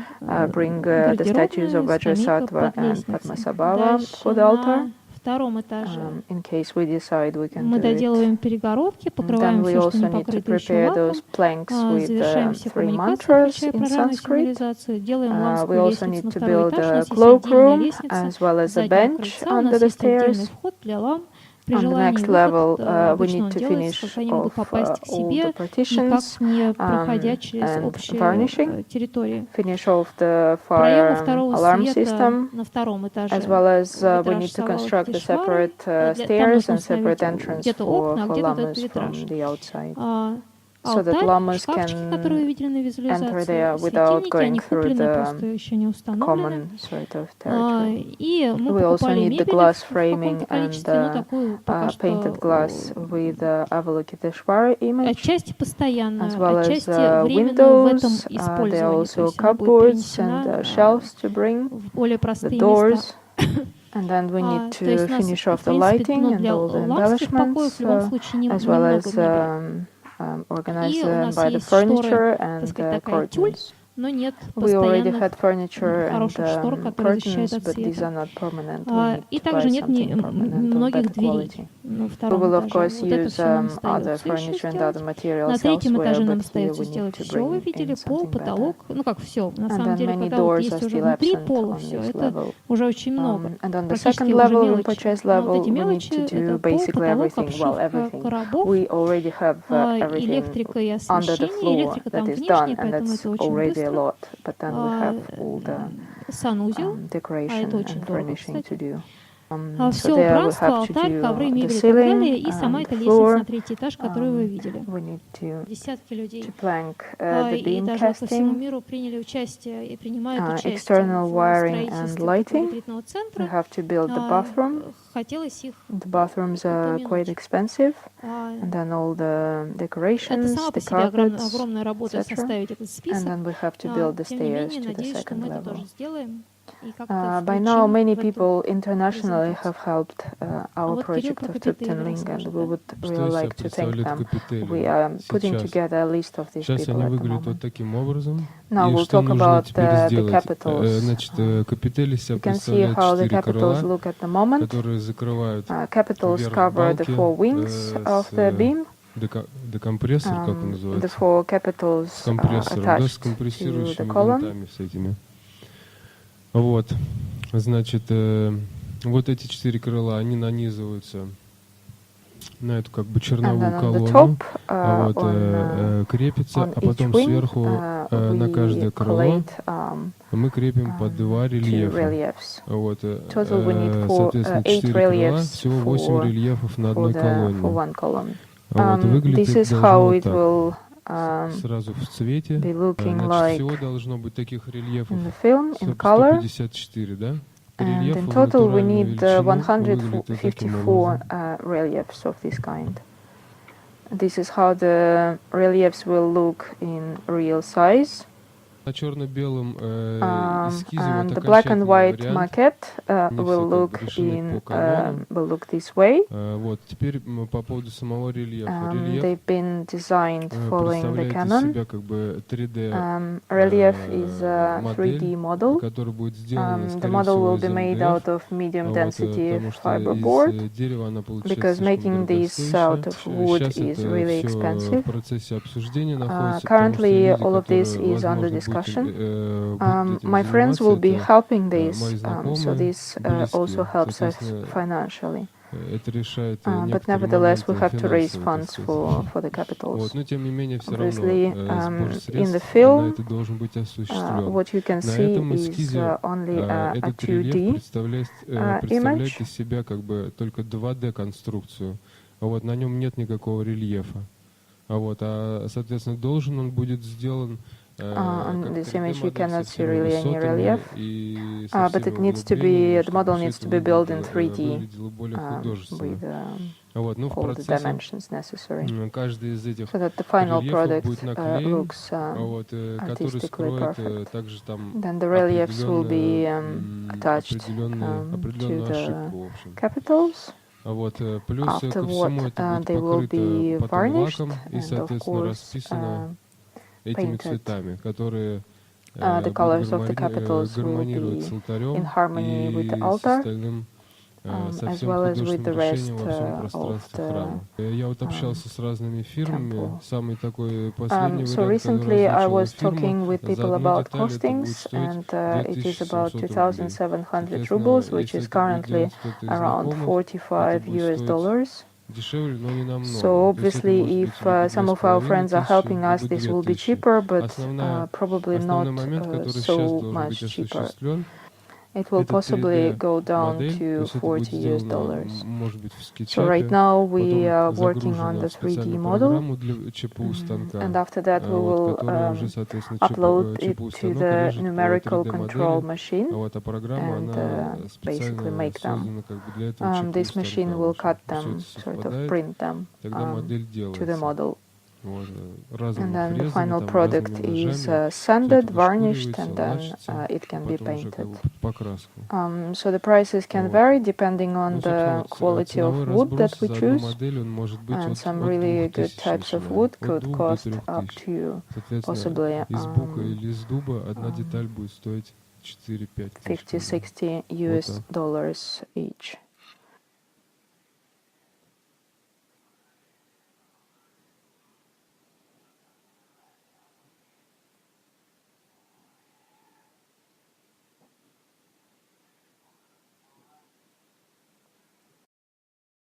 A: bring the statues of
B: гардеробная, скамейка
A: Vajrasattva
B: под
A: and
B: лестницей.
A: Padmasambhava for the
B: Дальше
A: altar.
B: на втором этаже
A: In case we decide we can
B: мы
A: do it.
B: доделываем перегородки,
A: Then
B: покрываем
A: we
B: все, что
A: also
B: не
A: need to
B: покрыто еще
A: prepare
B: лаком,
A: those planks with
B: завершаем все
A: three
B: коммуникации,
A: mantras
B: включая
A: in
B: прорывную
A: Sanskrit.
B: сигнализацию, делаем
A: We
B: ламскую
A: also
B: лестницу
A: need
B: на
A: to
B: второй
A: build
B: этаж, у
A: a
B: нас есть
A: cloakroom
B: отдельная лестница
A: as well as a
B: заднего
A: bench
B: крыльца, у
A: under
B: нас
A: the
B: есть отдельный
A: stairs.
B: вход для лам. При
A: On the
B: желании
A: next
B: выход
A: level, we
B: обычно
A: need
B: он
A: to
B: делается,
A: finish
B: когда они могут
A: off
B: попасть к
A: all the
B: себе, никак
A: partitions
B: не проходя через
A: and
B: общие
A: varnishing.
B: территории.
A: Finish off the
B: Проемы
A: fire
B: второго
A: alarm
B: света
A: system,
B: на втором этаже.
A: as well as we
B: Витраж
A: need to
B: Савала
A: construct the
B: Китишвары.
A: separate
B: Там
A: stairs
B: нужно
A: and separate
B: установить
A: entrance
B: где-то
A: for
B: окна, а где-то этот
A: lamas
B: витраж.
A: from the outside. So that
B: Алтарь,
A: lamas
B: шкафчики, которые вы видели на
A: enter
B: визуализации,
A: there without
B: светильники,
A: going
B: они
A: through
B: куплены, просто
A: the
B: еще не установлены.
A: common sort of territory.
B: И мы
A: We also
B: покупали
A: need the
B: мебель
A: glass
B: в
A: framing
B: каком-то
A: and
B: количестве, ну такую пока
A: painted glass with the Avalokiteshvара image,
B: отчасти
A: as
B: постоянную,
A: well as
B: отчасти временную в этом
A: windows. There are
B: использовании. То
A: also
B: есть она будет
A: cupboards and
B: перенесена
A: shelves to bring,
B: в более
A: the
B: простые места.
A: doors. And then we need
B: То есть
A: to
B: у нас,
A: finish
B: в
A: off the
B: принципе,
A: lighting
B: ну,
A: and
B: для
A: all the
B: ламских покоев в любом
A: embellishments,
B: случае
A: as well
B: немного
A: as
B: мебели.
A: organize
B: И у нас
A: by the
B: есть шторы,
A: furniture
B: так
A: and
B: сказать,
A: the
B: такая тюль,
A: curtains.
B: но нет
A: We already
B: постоянных
A: had furniture and
B: хороших штор, которые защищают
A: curtains,
B: от
A: but these
B: света.
A: are not permanent. We need
B: И
A: to
B: также
A: buy
B: нет
A: something permanent of
B: многих
A: better
B: дверей
A: quality.
B: на
A: We
B: втором
A: will, of
B: этаже.
A: course,
B: Вот это
A: use
B: все нам
A: other
B: остается еще
A: furniture and
B: сделать.
A: other materials
B: На третьем
A: elsewhere,
B: этаже нам
A: but here
B: остается
A: we need
B: сделать
A: to
B: все. Вы
A: bring
B: видели
A: in
B: пол,
A: something better.
B: потолок, ну как все. На
A: And
B: самом
A: then
B: деле,
A: many
B: когда вот
A: doors
B: есть
A: are
B: уже
A: still
B: внутри
A: absent
B: пола,
A: on
B: все
A: this
B: это
A: level.
B: уже очень много.
A: And on the
B: Практически
A: second
B: уже
A: level,
B: мелочи.
A: Rinpoche's
B: Но вот
A: level,
B: эти
A: we need
B: мелочи
A: to
B: это
A: do
B: пол,
A: basically
B: потолок,
A: everything, well,
B: обшивка
A: everything.
B: коробов,
A: We already have everything
B: электрика и
A: under the
B: освещение.
A: floor
B: Электрика
A: that
B: там
A: is
B: внешняя,
A: done, and
B: поэтому
A: that's
B: это очень
A: already a
B: быстро.
A: lot. But then we have all the
B: Санузел,
A: decoration
B: это очень
A: and
B: дорого,
A: furnishing
B: кстати.
A: to do.
B: Все
A: So there we
B: убранство,
A: have to
B: алтарь,
A: do
B: ковры,
A: the
B: мебель и так далее, и
A: ceiling,
B: сама
A: the
B: эта лестница
A: floor.
B: на третий этаж, которую вы видели.
A: We need to
B: Десятки людей.
A: plank the
B: И
A: beam
B: даже по всему
A: casting,
B: миру приняли участие и принимают участие
A: external
B: в
A: wiring and
B: строительстве такого
A: lighting.
B: ретритного
A: We
B: центра.
A: have to build the bathroom.
B: Хотелось их
A: The bathrooms are quite expensive, and then all the
B: это
A: decorations,
B: сама по
A: the
B: себе
A: carpets,
B: огромная работа
A: etc.
B: составить этот
A: And
B: список.
A: then we have to build the
B: Тем не
A: stairs
B: менее,
A: to the
B: надеюсь, что
A: second
B: мы это
A: level.
B: тоже сделаем. И как-то
A: By now,
B: включим
A: many
B: в эту
A: people internationally
B: презентацию.
A: have helped our
B: вот Кирилл
A: project
B: про
A: of
B: капители
A: Tubten Ling, and
B: расскажет,
A: we
B: да?
A: would
F: Что
A: really
F: из себя
A: like to thank
F: представляют
A: them.
F: капители
A: We are putting
F: сейчас?
A: together a list of these
F: Сейчас
A: people
F: они
A: at the
F: выглядят вот
A: moment.
F: таким образом.
A: Now
F: И
A: we'll
F: что
A: talk
F: нужно
A: about
F: теперь
A: the
F: сделать?
A: capitals.
F: Значит, капители себя
A: You can see
F: представляют
A: how the
F: 4
A: capitals
F: крыла,
A: look at the moment.
F: которые закрывают
A: Capitals
F: вверх
A: cover the
F: балки
A: four wings of the beam.
F: декомпрессор, как он
A: The
F: называется?
A: four capitals
F: С компрессором, да, с
A: attached to
F: компрессирующими
A: the column.
F: винтами, с этими. Вот, значит, вот эти 4 крыла, они нанизываются на эту как бы
A: And
F: черновую
A: then on the
F: колонну,
A: top,
F: вот крепится,
A: on
F: а потом
A: each wing,
F: сверху на каждое
A: we
F: крыло
A: collate
F: мы крепим по 2
A: two
F: рельефа.
A: reliefs.
F: Вот,
A: Total we need
F: соответственно,
A: 8
F: 4 крыла,
A: reliefs
F: всего 8 рельефов на одной
A: for
F: колонне.
A: one column.
F: Вот,
A: This
F: выглядит
A: is
F: должно
A: how
F: вот
A: it
F: так.
A: will
F: Сразу в цвете.
A: be looking
F: Значит,
A: like
F: всего должно быть таких рельефов
A: in the film, in color.
F: 154, да?
A: And
F: рельефа
A: in
F: в
A: total, we
F: натуральную
A: need
F: величину выглядит вот таким
A: 154
F: образом.
A: reliefs of this kind. This is how the reliefs will look in real size.
F: На черно-белом эскизе вот
A: And the black and
F: окончательный
A: white
F: вариант.
A: maquette
F: Они
A: will
F: все как бы
A: look
F: решены по канонам.
A: will look this way.
F: Вот, теперь по поводу самого рельефа. Рельеф
A: They've been designed following the
F: представляет из
A: canon.
F: себя как бы 3D
A: Relief is a
F: модель,
A: 3D model.
F: которая будет сделана,
A: The
F: скорее
A: model
F: всего,
A: will
F: из
A: be made
F: МДФ,
A: out of medium
F: вот,
A: density
F: потому что
A: fiber
F: из
A: board,
F: дерева она получается
A: because
F: слишком
A: making this out of
F: дорогостоящая.
A: wood
F: Сейчас
A: is
F: это
A: really
F: все в
A: expensive.
F: процессе обсуждения находится, потому что
A: Currently,
F: люди,
A: all of this
F: которые,
A: is under
F: возможно,
A: discussion.
F: будут этим
A: My friends
F: заниматься,
A: will be
F: это
A: helping
F: мои
A: this, so
F: знакомые,
A: this also
F: близкие.
A: helps us
F: Соответственно,
A: financially.
F: это решает
A: But
F: некоторые
A: nevertheless, we
F: моменты
A: have to raise
F: финансовые, так
A: funds
F: сказать.
A: for the
F: Вот,
A: capitals.
F: но тем не менее, все равно
A: Obviously,
F: сбор
A: in the
F: средств на
A: film,
F: это должен быть осуществлен.
A: what you can
F: На
A: see
F: этом
A: is
F: эскизе
A: only a
F: этот рельеф
A: 2D
F: представляет
A: image.
F: из себя как бы только 2D конструкцию. Вот, на нем нет никакого рельефа. Соответственно, должен он будет сделан
A: On this image, you
F: модель
A: cannot
F: со
A: see
F: всеми
A: really any
F: высотами
A: relief,
F: и со
A: but
F: всеми
A: it needs to
F: углублениями,
A: be, the
F: чтобы
A: model
F: все
A: needs
F: это
A: to be built in
F: выглядело
A: 3D
F: выглядело более художественно.
A: with
F: Ну, в
A: all the
F: процессе
A: dimensions necessary,
F: каждый из этих
A: so that the final
F: рельефов будет
A: product
F: наклеен,
A: looks
F: который
A: artistically
F: скроет
A: perfect.
F: также там
A: Then the reliefs will be attached
F: определенную
A: to
F: ошибку,
A: the
F: в общем.
A: capitals.
F: Плюс ко
A: Afterward,
F: всему это будет
A: they will
F: покрыто
A: be
F: потом
A: varnished
F: лаком и,
A: and, of
F: соответственно,
A: course,
F: расписано этими
A: painted.
F: цветами, которые
A: The
F: будут
A: colors of the capitals will
F: гармонировать с
A: be in
F: алтарем
A: harmony with the
F: и с
A: altar,
F: остальным, со
A: as
F: всем
A: well as with the
F: художественным
A: rest
F: решением во всем
A: of
F: пространстве
A: the
F: храма. Я вот общался с разными фирмами.
A: temple.
F: Самый такой последний
A: So
F: вариант, который
A: recently I
F: озвучила
A: was
F: фирма,
A: talking with
F: за
A: people
F: одну
A: about
F: деталь это будет
A: costings,
F: стоить
A: and it is about
F: 2700 рублей.
A: 2,700
F: Соответственно,
A: rubles, which
F: если
A: is
F: это будет
A: currently
F: делать кто-то из
A: around
F: знакомых, это
A: $45
F: будет стоить
A: US.
F: дешевле, но не намного.
A: So
F: То есть это
A: obviously,
F: может быть
A: if
F: либо
A: some of our friends are
F: 2500,
A: helping us,
F: либо
A: this will be
F: 2000.
A: cheaper, but
F: Основной
A: probably
F: Основной
A: not
F: момент, который сейчас
A: so
F: должен
A: much
F: быть
A: cheaper.
F: осуществлен,
A: It will
F: это
A: possibly go down
F: 3D-модель, то
A: to
F: есть это будет
A: $40
F: сделано,
A: US.
F: может быть, в
A: So right
F: SketchUp,
A: now we are
F: потом
A: working on
F: загружено
A: the
F: в
A: 3D
F: специальную
A: model,
F: программу для ЧПУ
A: and
F: станка,
A: after that we will
F: которая уже, соответственно,
A: upload it
F: ЧПУ
A: to
F: станок
A: the
F: режет по
A: numerical control
F: 3D-модели,
A: machine,
F: а программа,
A: and
F: она
A: basically
F: специально
A: make them.
F: создана как бы для этого ЧПУ
A: This machine
F: станка.
A: will cut
F: Все
A: them,
F: это
A: sort of
F: совпадает,
A: print them
F: тогда модель
A: to the
F: делается.
A: model.
F: And
A: And
F: разными
A: then the
F: фрезами,
A: final
F: там,
A: product
F: разными
A: is
F: ножами, все
A: sanded,
F: это
A: varnished,
F: вышкуривается,
A: and then
F: лачится,
A: it can be
F: потом уже как
A: painted.
F: бы под покраску.
A: So the prices can vary depending on
F: Ну,
A: the
F: собственно,
A: quality of
F: ценовой
A: wood that
F: разброс
A: we
F: за одну
A: choose,
F: модель, он может быть
A: and
F: от
A: some really good
F: 2000
A: types of
F: начиная,
A: wood
F: от
A: could
F: 2 до
A: cost
F: 3000.
A: up to
F: Соответственно,
A: possibly
F: из бука или из дуба одна деталь будет стоить 4-5 тысяч.
A: $50-60 US each.